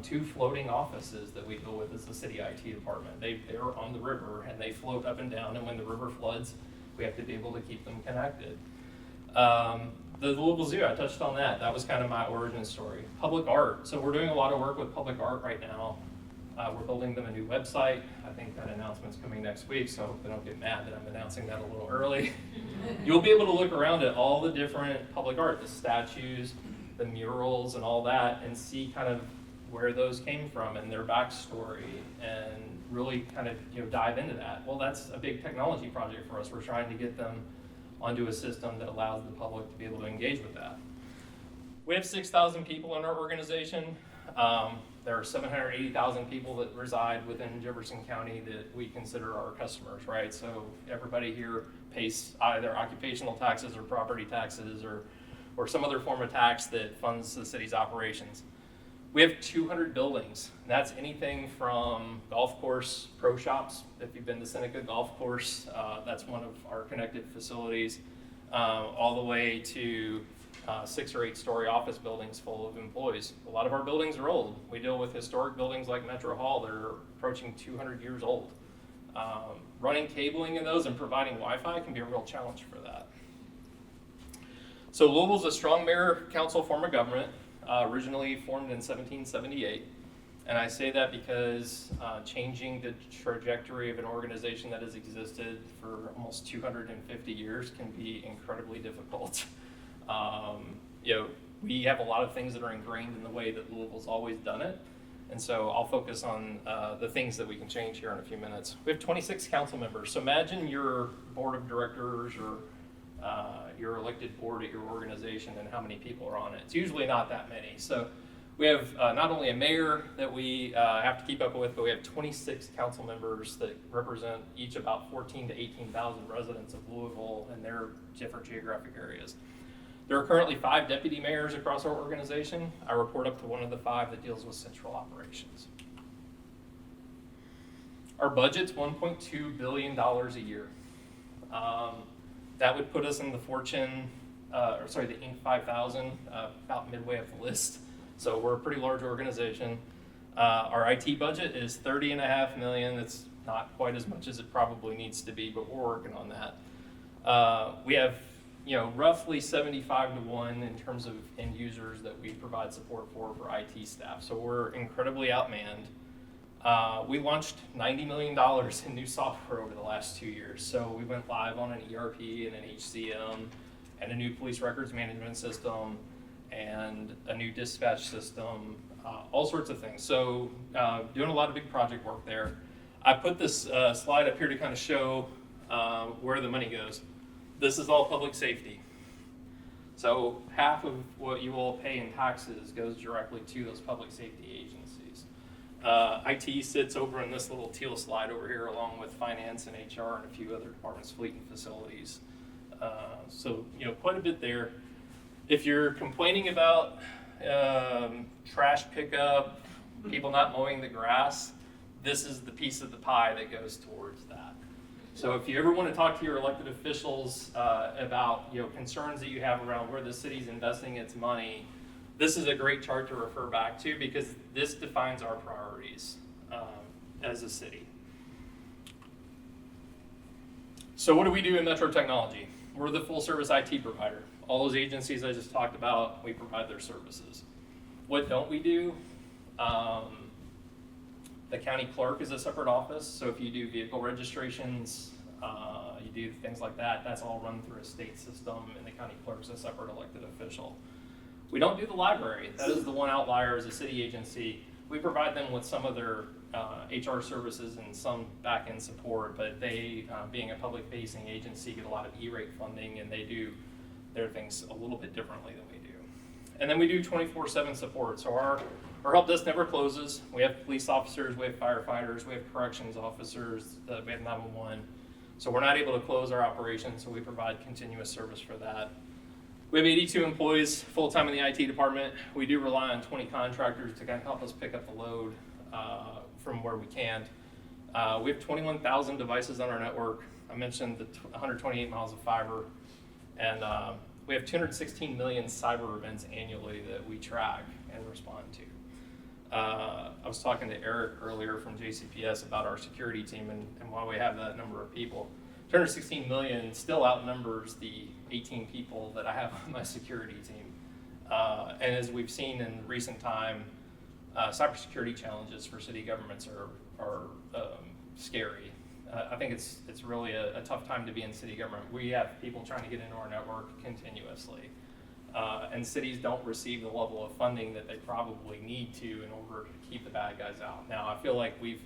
2 floating offices that we deal with as the city IT department. They're on the river and they float up and down, and when the river floods, we have to be able to keep them connected. The Louisville Zoo, I touched on that. That was kind of my origin story. Public art. So we're doing a lot of work with public art right now. We're building them a new website. I think that announcement's coming next week, so I hope they don't get mad that I'm announcing that a little early. You'll be able to look around at all the different public art, the statues, the murals, and all that, and see kind of where those came from and their backstory, and really kind of dive into that. Well, that's a big technology project for us. We're trying to get them onto a system that allows the public to be able to engage with that. We have 6,000 people in our organization. There are 780,000 people that reside within Jefferson County that we consider our customers, right? So everybody here pays either occupational taxes or property taxes or some other form of tax that funds the city's operations. We have 200 buildings. That's anything from golf course pro shops. If you've been to Seneca Golf Course, that's one of our connected facilities, all the way to 6 or 8 story office buildings full of employees. A lot of our buildings are old. We deal with historic buildings like Metro Hall that are approaching 200 years old. Running cabling in those and providing Wi-Fi can be a real challenge for that. So Louisville's a strong mayor council form of government, originally formed in 1778. And I say that because changing the trajectory of an organization that has existed for almost 250 years can be incredibly difficult. We have a lot of things that are ingrained in the way that Louisville's always done it. And so I'll focus on the things that we can change here in a few minutes. We have 26 council members. So imagine your board of directors or your elected board at your organization and how many people are on it. It's usually not that many. So we have not only a mayor that we have to keep up with, but we have 26 council members that represent each about 14,000 to 18,000 residents of Louisville and their different geographic areas. There are currently 5 deputy mayors across our organization. I report up to one of the 5 that deals with central operations. Our budget's $1.2 billion a year. That would put us in the the Inc. 5000, about midway up the list. So we're a pretty large organization. Our IT budget is $30.5 million. It's not quite as much as it probably needs to be, but we're working on that. We have roughly 75 to 1 in terms of end users that we provide support for IT staff. So we're incredibly outmanned. We launched $90 million in new software over the last 2 years. So we went live on an ERP and an HCM and a new police records management system and a new dispatch system, all sorts of things. So doing a lot of big project work there. I put this slide up here to kind of show where the money goes. This is all public safety. So half of what you will pay in taxes goes directly to those public safety agencies. IT sits over in this little teal slide over here along with finance and HR and a few other departments, fleet and facilities, So, quite a bit there. If you're complaining about trash pickup, people not mowing the grass, this is the piece of the pie that goes towards that. So if you ever want to talk to your elected officials about concerns that you have around where the city's investing its money, this is a great chart to refer back to because this defines our priorities as a city. So what do we do in Metro Technology? We're the full service IT provider. All those agencies I just talked about, we provide their services. What don't we do? The county clerk is a separate office, so if you do vehicle registrations, you do things like that, that's all run through a state system, and the county clerk's a separate elected official. We don't do the library. That is the one outlier as a city agency. We provide them with some of their HR services and some back-end support, but they, being a public-facing agency, get a lot of E-rate funding, and they do their things a little bit differently than we do. And then we do 24/7 support. So our help desk never closes. We have police officers, we have firefighters, we have corrections officers, we have 911. So we're not able to close our operations, so we provide continuous service for that. We have 82 employees full-time in the IT department. We do rely on 20 contractors to kind of help us pick up the load from where we can. We have 21,000 devices on our network. I mentioned the 128 miles of fiber. And we have 216 million cyber events annually that we track and respond to. I was talking to Eric earlier from JCPS about our security team and why we have that number of people. 216 million still outnumbers the 18 people that I have on my security team. And as we've seen in recent time, cybersecurity challenges for city governments are scary. I think it's really a tough time to be in city government. We have people trying to get into our network continuously. And cities don't receive the level of funding that they probably need to in order to keep the bad guys out. Now, I feel like we've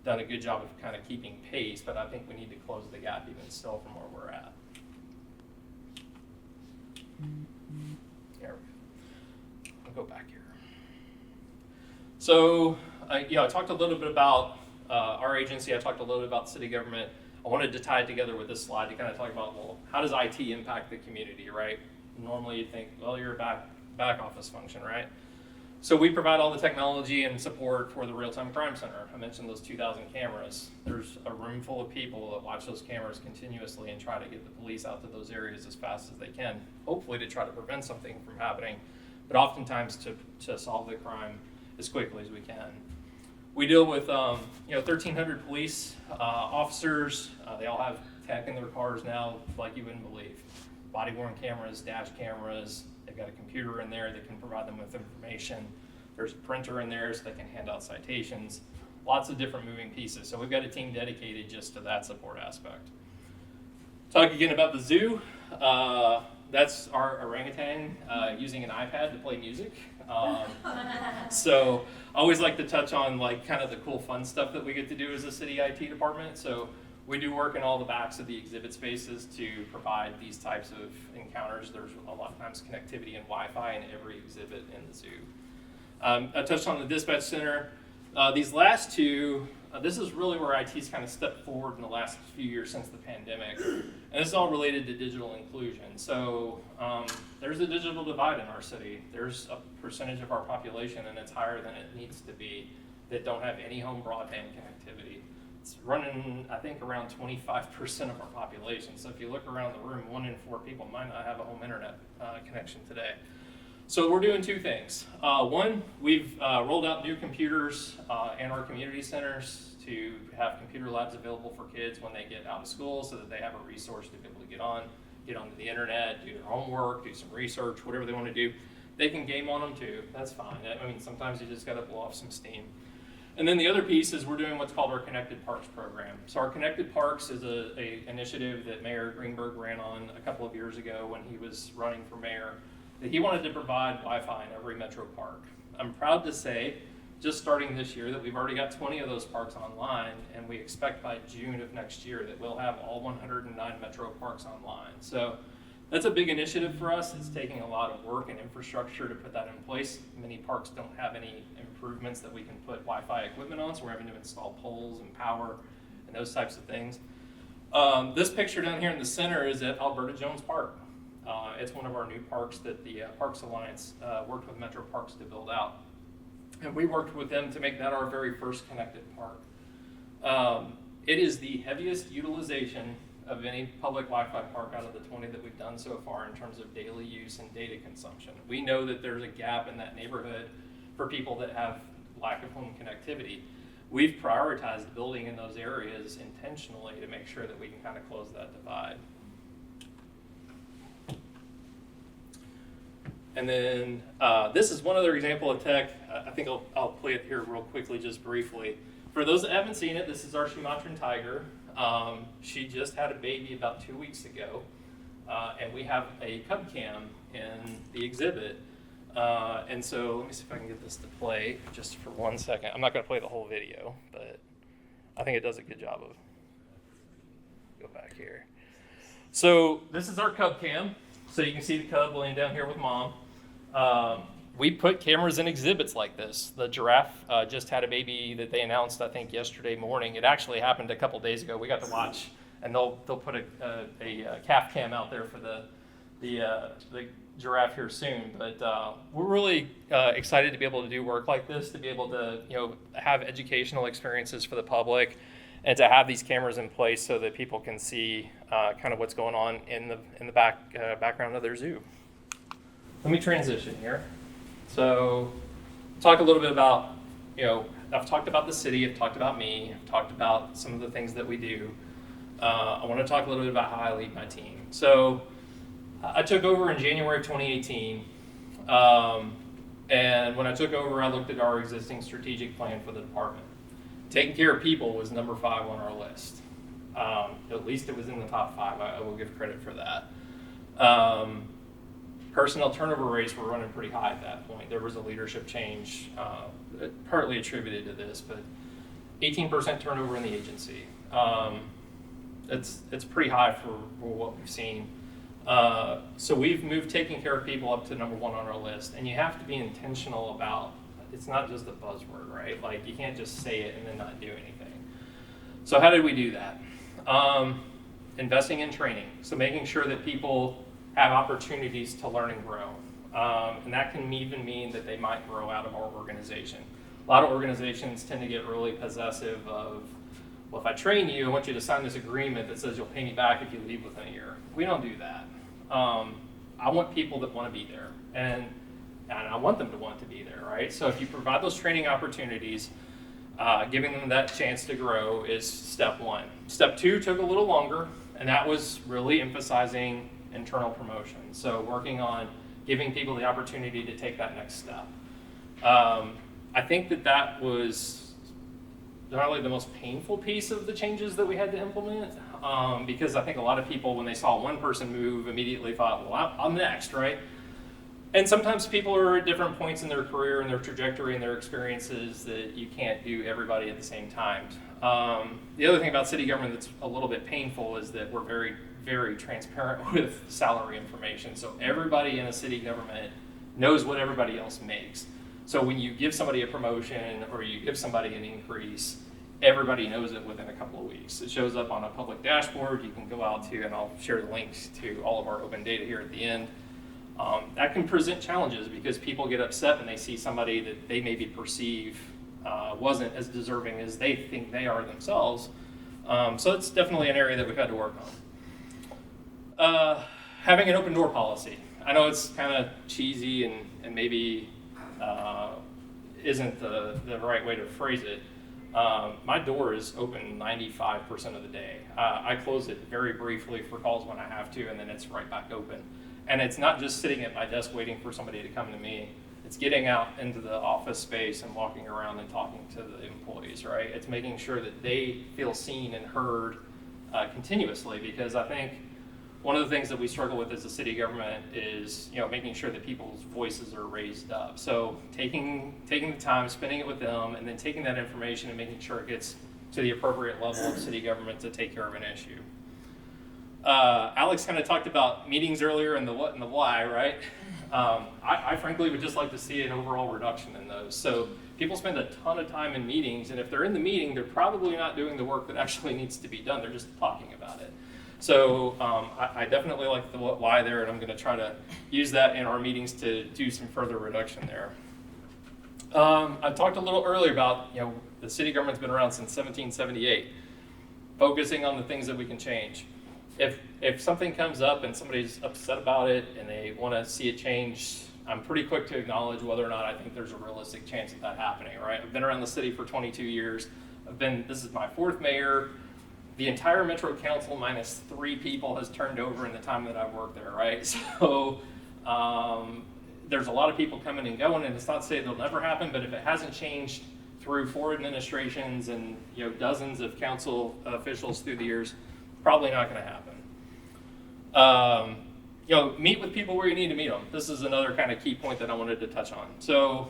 done a good job of kind of keeping pace, but I think we need to close the gap even still from where we're at. There we go. I'll go back here. So, I talked a little bit about our agency. I talked a little bit about city government. I wanted to tie it together with this slide to kind of talk about, well, how does IT impact the community, right? Normally you think, well, you're a back office function, right? So we provide all the technology and support for the Real-Time Crime Center. I mentioned those 2,000 cameras. There's a room full of people that watch those cameras continuously and try to get the police out to those areas as fast as they can, hopefully to try to prevent something from happening, but oftentimes to solve the crime as quickly as we can. We deal with 1,300 police officers. They all have tech in their cars now like you wouldn't believe. Body-worn cameras, dash cameras. They've got a computer in there that can provide them with information. There's a printer in there so they can hand out citations. Lots of different moving pieces. So we've got a team dedicated just to that support aspect. Talk again about the zoo. That's our orangutan using an iPad to play music. So I always like to touch on kind of the cool fun stuff that we get to do as a city IT department. So we do work in all the backs of the exhibit spaces to provide these types of encounters. There's a lot of times connectivity and Wi-Fi in every exhibit in the zoo. I touched on the dispatch center. These last two, this is really where IT's kind of stepped forward in the last few years since the pandemic. And this is all related to digital inclusion. So there's a digital divide in our city. There's a percentage of our population, and it's higher than it needs to be, that don't have any home broadband connectivity. It's running, I think, around 25% of our population. So if you look around the room, 1 in 4 people might not have a home internet connection today. So we're doing two things. One, we've rolled out new computers in our community centers to have computer labs available for kids when they get out of school so that they have a resource to be able to get onto the internet, do their homework, do some research, whatever they want to do. They can game on them too. That's fine. I mean, sometimes you just got to blow off some steam. And then the other piece is we're doing what's called our Connected Parks program. So our Connected Parks is an initiative that Mayor Greenberg ran on a couple of years ago when he was running for mayor, that he wanted to provide Wi-Fi in every metro park. I'm proud to say, just starting this year, that we've already got 20 of those parks online, and we expect by June of next year that we'll have all 109 metro parks online. So that's a big initiative for us. It's taking a lot of work and infrastructure to put that in place. Many parks don't have any improvements that we can put Wi-Fi equipment on, so we're having to install poles and power and those types of things. This picture down here in the center is at Alberta Jones Park. It's one of our new parks that the Parks Alliance worked with Metro Parks to build out. And we worked with them to make that our very first connected park. It is the heaviest utilization of any public Wi-Fi park out of the 20 that we've done so far in terms of daily use and data consumption. We know that there's a gap in that neighborhood for people that have lack of home connectivity. We've prioritized building in those areas intentionally to make sure that we can kind of close that divide. And then this is one other example of tech. I think I'll play it here real quickly, just briefly. For those that haven't seen it, this is our Sumatran tiger. She just had a baby about 2 weeks ago, and we have a cub cam in the exhibit. And so let me see if I can get this to play just for 1 second. I'm not going to play the whole video, but I think it does a good job of. Go back here. So this is our cub cam. So you can see the cub laying down here with mom. We put cameras in exhibits like this. The giraffe just had a baby that they announced, I think, yesterday morning. It actually happened a couple days ago. We got to watch, and they'll put a calf cam out there for the giraffe here soon. But we're really excited to be able to do work like this, to be able to have educational experiences for the public, and to have these cameras in place so that people can see kind of what's going on in the background of their zoo. Let me transition here. So talk a little bit about, I've talked about the city, I've talked about me, I've talked about some of the things that we do. I want to talk a little bit about how I lead my team. So I took over in January of 2018. And when I took over, I looked at our existing strategic plan for the department. Taking care of people was number 5 on our list. At least it was in the top 5. I will give credit for that. Personnel turnover rates were running pretty high at that point. There was a leadership change, partly attributed to this, but 18% turnover in the agency. It's pretty high for what we've seen. So we've moved taking care of people up to number 1 on our list, and you have to be intentional about. It's not just a buzzword, right? Like you can't just say it and then not do anything. So how did we do that? Investing in training. So making sure that people have opportunities to learn and grow. And that can even mean that they might grow out of our organization. A lot of organizations tend to get really possessive of, well, if I train you, I want you to sign this agreement that says you'll pay me back if you leave within a year. We don't do that. I want people that want to be there. And I want them to want to be there, right? So if you provide those training opportunities, giving them that chance to grow is step 1. Step 2 took a little longer, and that was really emphasizing internal promotion. So working on giving people the opportunity to take that next step. I think that was not only the most painful piece of the changes that we had to implement, because I think a lot of people, when they saw one person move, immediately thought, well, I'm next, right? And sometimes people are at different points in their career and their trajectory and their experiences that you can't do everybody at the same time. The other thing about city government that's a little bit painful is that we're very, very transparent with salary information. So everybody in a city government knows what everybody else makes. So when you give somebody a promotion or you give somebody an increase, everybody knows it within a couple of weeks. It shows up on a public dashboard you can go out to, and I'll share the links to all of our open data here at the end. That can present challenges because people get upset when they see somebody that they maybe perceive wasn't as deserving as they think they are themselves. So it's definitely an area that we've had to work on. Having an open door policy. I know it's kind of cheesy and maybe isn't the right way to phrase it. My door is open 95% of the day. I close it very briefly for calls when I have to, and then it's right back open. And it's not just sitting at my desk waiting for somebody to come to me. It's getting out into the office space and walking around and talking to the employees, right? It's making sure that they feel seen and heard continuously, because I think one of the things that we struggle with as a city government is, making sure that people's voices are raised up. So taking the time, spending it with them, and then taking that information and making sure it gets to the appropriate level of city government to take care of an issue. Alex kind of talked about meetings earlier and the what and the why, right? I frankly would just like to see an overall reduction in those. So people spend a ton of time in meetings, and if they're in the meeting, they're probably not doing the work that actually needs to be done. They're just talking about it. So I definitely like the why there, and I'm going to try to use that in our meetings to do some further reduction there. I talked a little earlier about, the city government's been around since 1778, focusing on the things that we can change. If something comes up and somebody's upset about it and they want to see it change, I'm pretty quick to acknowledge whether or not I think there's a realistic chance of that happening, right? I've been around the city for 22 years. This is my 4th mayor. The entire Metro Council minus 3 people has turned over in the time that I've worked there, right? So there's a lot of people coming and going, and it's not to say it'll never happen, but if it hasn't changed through 4 administrations and dozens of council officials through the years, probably not going to happen. Meet with people where you need to meet them. This is another kind of key point that I wanted to touch on. So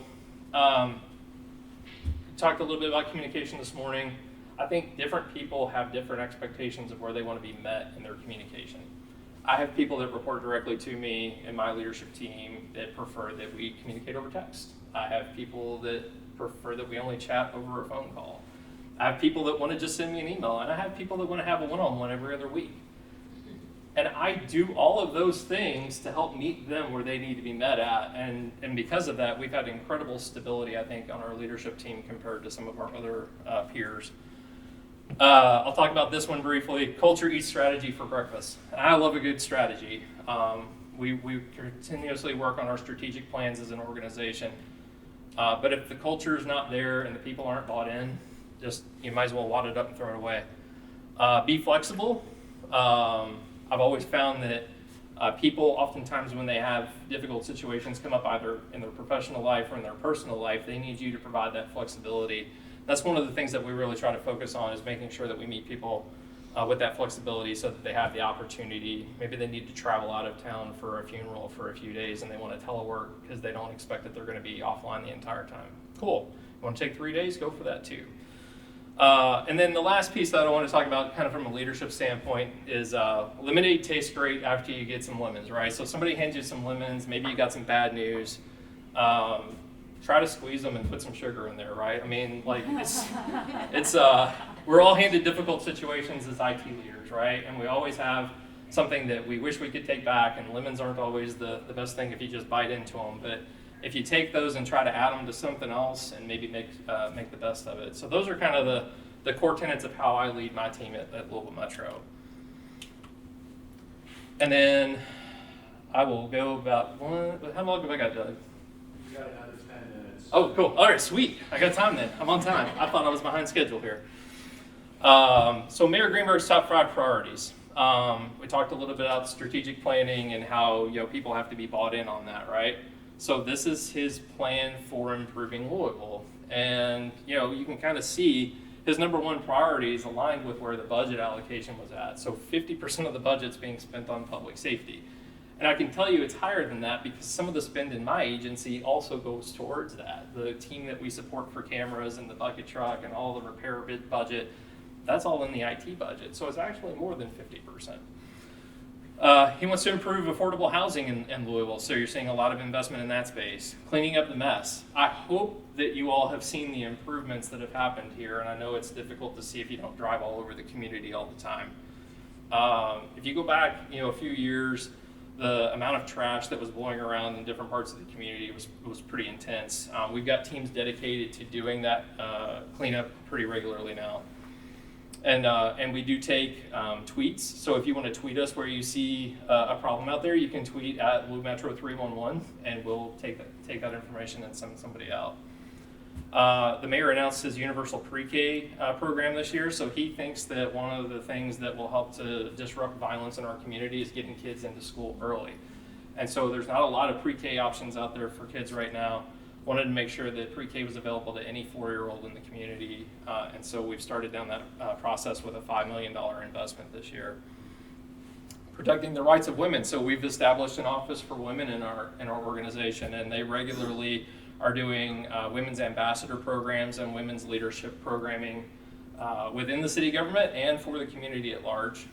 talked a little bit about communication this morning. I think different people have different expectations of where they want to be met in their communication. I have people that report directly to me and my leadership team that prefer that we communicate over text. I have people that prefer that we only chat over a phone call. I have people that want to just send me an email, and I have people that want to have a one-on-one every other week. And I do all of those things to help meet them where they need to be met at. And because of that, we've had incredible stability, I think, on our leadership team compared to some of our other peers. I'll talk about this one briefly. Culture eats strategy for breakfast. I love a good strategy. We continuously work on our strategic plans as an organization. But if the culture is not there and the people aren't bought in, you might as well wad it up and throw it away. Be flexible. I've always found that people oftentimes when they have difficult situations come up either in their professional life or in their personal life, they need you to provide that flexibility. That's one of the things that we really try to focus on, is making sure that we meet people with that flexibility so that they have the opportunity. Maybe they need to travel out of town for a funeral for a few days and they want to telework because they don't expect that they're going to be offline the entire time. Cool. You want to take 3 days? Go for that too. And then the last piece that I want to talk about kind of from a leadership standpoint is lemonade tastes great after you get some lemons, right? So somebody hands you some lemons, maybe you got some bad news. Try to squeeze them and put some sugar in there, right? I mean, like we're all handed difficult situations as IT leaders, right? And we always have something that we wish we could take back, and lemons aren't always the best thing if you just bite into them. But if you take those and try to add them to something else and maybe make the best of it. So those are kind of the core tenets of how I lead my team at Louisville Metro. And then I will go about how long have I got, Doug? You got another 10 minutes. Oh, cool. All right, sweet. I got time then. I'm on time. I thought I was behind schedule here. So Mayor Greenberg's top 5 priorities. We talked a little bit about strategic planning and how people have to be bought in on that, right? So this is his plan for improving Louisville. And you can kind of see his number 1 priority is aligned with where the budget allocation was at. So 50% of the budget's being spent on public safety. And I can tell you it's higher than that because some of the spend in my agency also goes towards that. The team that we support for cameras and the bucket truck and all the repair bid budget, that's all in the IT budget. So it's actually more than 50%. He wants to improve affordable housing in Louisville, so you're seeing a lot of investment in that space. Cleaning up the mess. I hope that you all have seen the improvements that have happened here, and I know it's difficult to see if you don't drive all over the community all the time. If you go back a few years, the amount of trash that was blowing around in different parts of the community was pretty intense. We've got teams dedicated to doing that cleanup pretty regularly now. And we do take tweets. So if you want to tweet us where you see a problem out there, you can tweet at Metro 311, and we'll take that information and send somebody out. The mayor announced his universal pre-K program this year, so he thinks that one of the things that will help to disrupt violence in our community is getting kids into school early. And so there's not a lot of pre-K options out there for kids right now. Wanted to make sure that pre-K was available to any 4-year-old in the community, and so we've started down that process with a $5 million investment this year. Protecting the rights of women, so we've established an office for women in our organization, and they regularly are doing women's ambassador programs and women's leadership programming within the city government and for the community at large.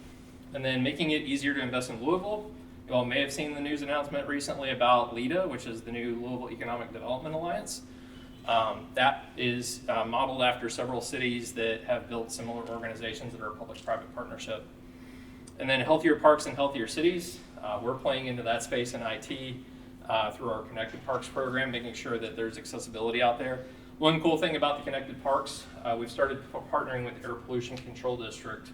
And then making it easier to invest in Louisville You all may have seen the news announcement recently about LEDA, which is the new Louisville Economic Development Alliance. That is modeled after several cities that have built similar organizations that are a public-private partnership. And then Healthier Parks and Healthier Cities. We're playing into that space in IT through our Connected Parks program, making sure that there's accessibility out there. One cool thing about the Connected Parks, we've started partnering with Air Pollution Control District,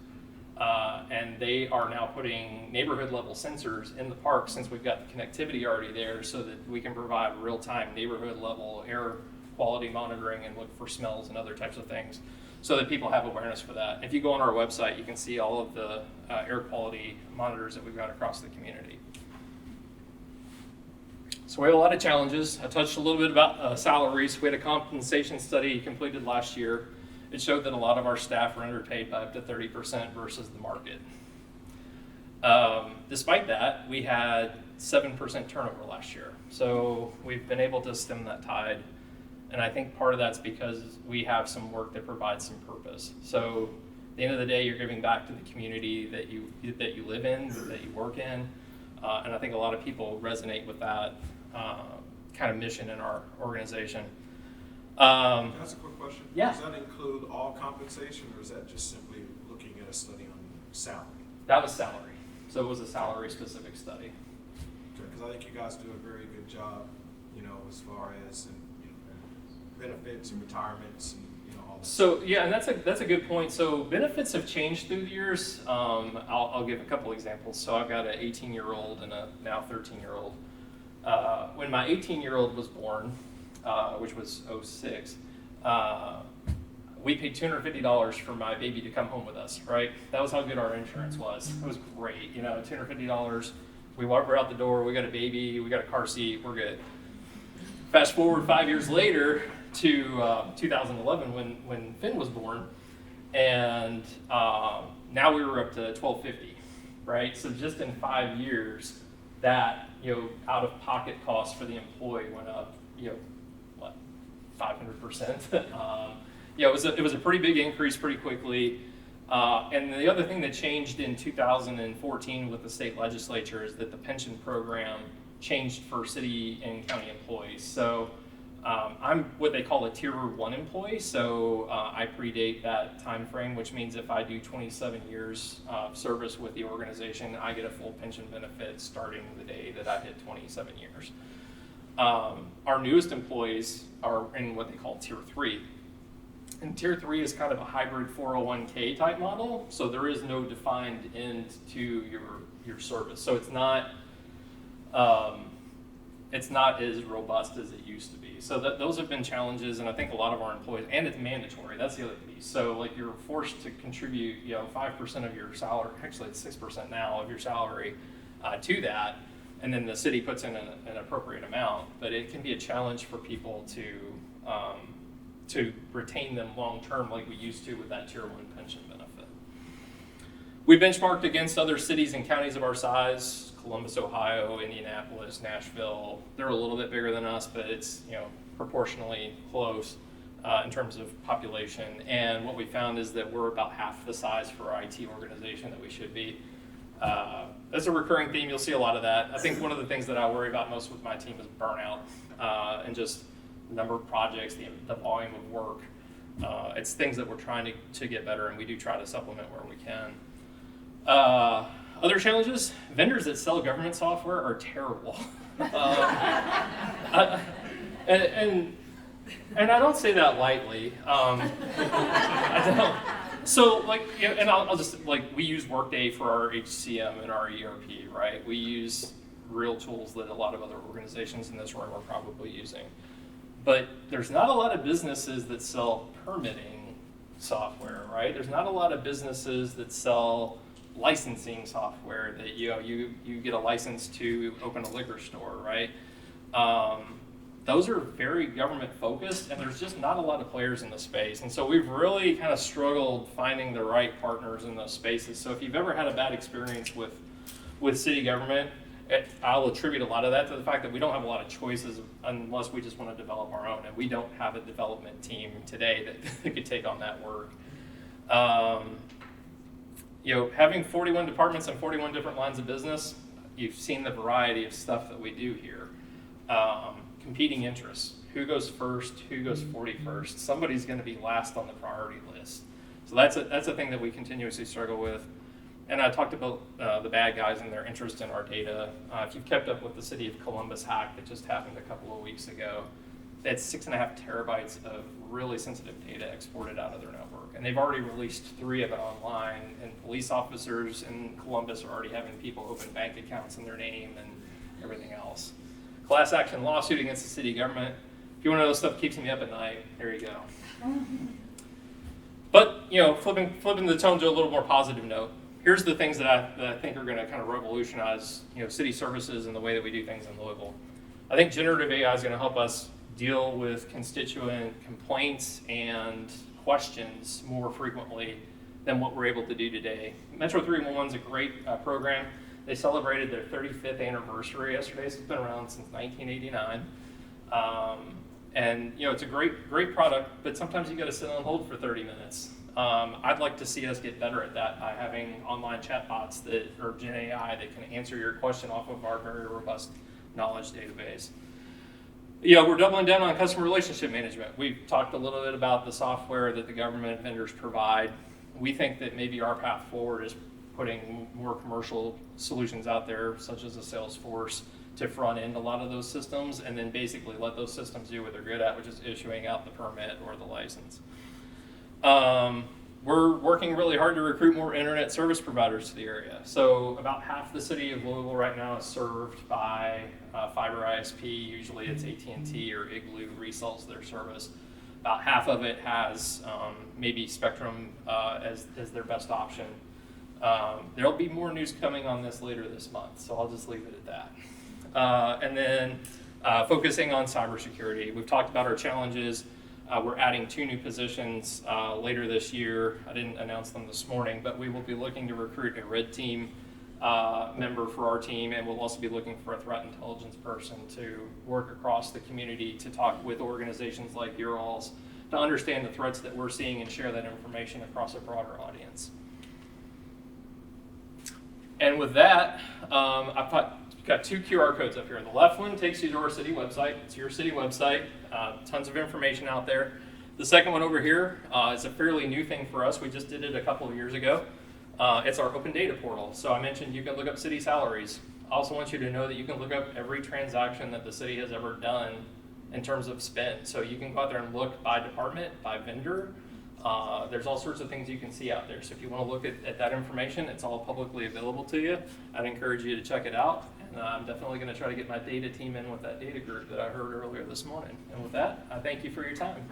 and they are now putting neighborhood level sensors in the park since we've got the connectivity already there, so that we can provide real-time neighborhood level air quality monitoring and look for smells and other types of things, so that people have awareness for that. If you go on our website, you can see all of the air quality monitors that we've got across the community. So we have a lot of challenges. I touched a little bit about salaries. We had a compensation study completed last year. It showed that a lot of our staff are underpaid by up to 30% versus the market. Despite that, we had 7% turnover last year. So we've been able to stem that tide. And I think part of that's because we have some work that provides some purpose. So at the end of the day, you're giving back to the community that you live in, that you work in. And I think a lot of people resonate with that kind of mission in our organization. Can I ask a quick question? Yeah. Does that include all compensation, or is that just simply looking at a study on salary? That was salary. So it was a salary-specific study. Because I think you guys do a very good job, as far as benefits and retirements and all that. So yeah, and that's a good point. So benefits have changed through the years. I'll give a couple examples. So I've got an 18-year-old and a now 13-year-old. When my 18-year-old was born, which was 2006, we paid $250 for my baby to come home with us, right? That was how good our insurance was. It was great, $250. We walk her out the door, we got a baby, we got a car seat, we're good. Fast forward 5 years later to 2011 when Finn was born, and now we were up to $1,250, right? So just in 5 years, that out-of-pocket cost for the employee went up, 500%. It was a pretty big increase pretty quickly. And the other thing that changed in 2014 with the state legislature is that the pension program changed for city and county employees. So I'm what they call a tier 1 employee. So I predate that time frame, which means if I do 27 years of service with the organization, I get a full pension benefit starting the day that I hit 27 years. Our newest employees are in what they call tier 3. And tier 3 is kind of a hybrid 401k type model. So there is no defined end to your service. So it's not as robust as it used to be. So those have been challenges, and I think a lot of our employees, and it's mandatory, that's the other piece. So like you're forced to contribute 5% of your salary, actually it's 6% now of your salary to that, and then the city puts in an appropriate amount. But it can be a challenge for people to retain them long term like we used to with that tier 1 pension benefit. We benchmarked against other cities and counties of our size: Columbus, Ohio, Indianapolis, Nashville. They're a little bit bigger than us, but it's proportionally close in terms of population. And what we found is that we're about half the size for our IT organization that we should be. That's a recurring theme. You'll see a lot of that. I think one of the things that I worry about most with my team is burnout and just the number of projects, the volume of work. It's things that we're trying to get better, and we do try to supplement where we can. Other challenges: vendors that sell government software are terrible. And I don't say that lightly. I don't. So and I'll just we use Workday for our HCM and our ERP, right? We use real tools that a lot of other organizations in this room are probably using. But there's not a lot of businesses that sell permitting software, right? There's not a lot of businesses that sell licensing software that you get a license to open a liquor store, right? Those are very government focused, and there's just not a lot of players in the space. And so we've really kind of struggled finding the right partners in those spaces. So if you've ever had a bad experience with city government, I'll attribute a lot of that to the fact that we don't have a lot of choices unless we just want to develop our own, and we don't have a development team today that could take on that work. Having 41 departments and 41 different lines of business, You've seen the variety of stuff that we do here. Competing interests. Who goes first? Who goes 41st? Somebody's going to be last on the priority list. So that's a thing that we continuously struggle with. And I talked about the bad guys and their interest in our data. If you've kept up with the City of Columbus hack that just happened a couple of weeks ago, that's 6.5 terabytes of really sensitive data exported out of their network. And they've already released 3 of it online, and police officers in Columbus are already having people open bank accounts in their name and everything else. Class action lawsuit against the city government. If you want to know stuff keeps me up at night, there you go. But, flipping the tone to a little more positive note, here's the things that I think are going to kind of revolutionize, city services and the way that we do things in Louisville. I think generative AI is going to help us deal with constituent complaints and questions more frequently than what we're able to do today. Metro 311 is a great program. They celebrated their 35th anniversary yesterday, so it's been around since 1989. And it's a great product, but sometimes you got to sit on hold for 30 minutes. I'd like to see us get better at that by having online chatbots or Gen AI that can answer your question off of our very robust knowledge database. We're doubling down on customer relationship management. We've talked a little bit about the software that the government vendors provide. We think that maybe our path forward is putting more commercial solutions out there, such as a Salesforce, to front end a lot of those systems, and then basically let those systems do what they're good at, which is issuing out the permit or the license. We're working really hard to recruit more internet service providers to the area. So about half the city of Louisville right now is served by fiber ISP. Usually it's AT&T or Igloo resells their service. About half of it has maybe Spectrum as their best option. There'll be more news coming on this later this month, so I'll just leave it at that. And then focusing on cybersecurity. We've talked about our challenges. We're adding 2 new positions later this year. I didn't announce them this morning, but we will be looking to recruit a red team member for our team, and we'll also be looking for a threat intelligence person to work across the community to talk with organizations like your all's to understand the threats that we're seeing and share that information across a broader audience. And with that, I've got 2 QR codes up here. The left one takes you to our city website. It's your city website. Tons of information out there. The second one over here is a fairly new thing for us. We just did it a couple of years ago. It's our open data portal. So I mentioned you can look up city salaries. I also want you to know that you can look up every transaction that the city has ever done in terms of spend. So you can go out there and look by department, by vendor. There's all sorts of things you can see out there. So if you want to look at that information, it's all publicly available to you. I'd encourage you to check it out. And I'm definitely going to try to get my data team in with that data group that I heard earlier this morning. And with that, I thank you for your time.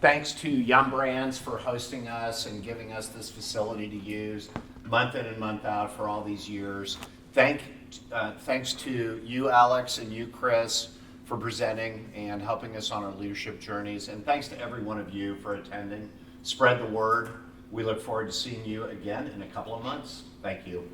Thanks to Yum Brands for hosting us and giving us this facility to use month in and month out for all these years. Thanks to you, Alex, and you, Chris, for presenting and helping us on our leadership journeys. And thanks to every one of you for attending. Spread the word. We look forward to seeing you again in a couple of months. Thank you.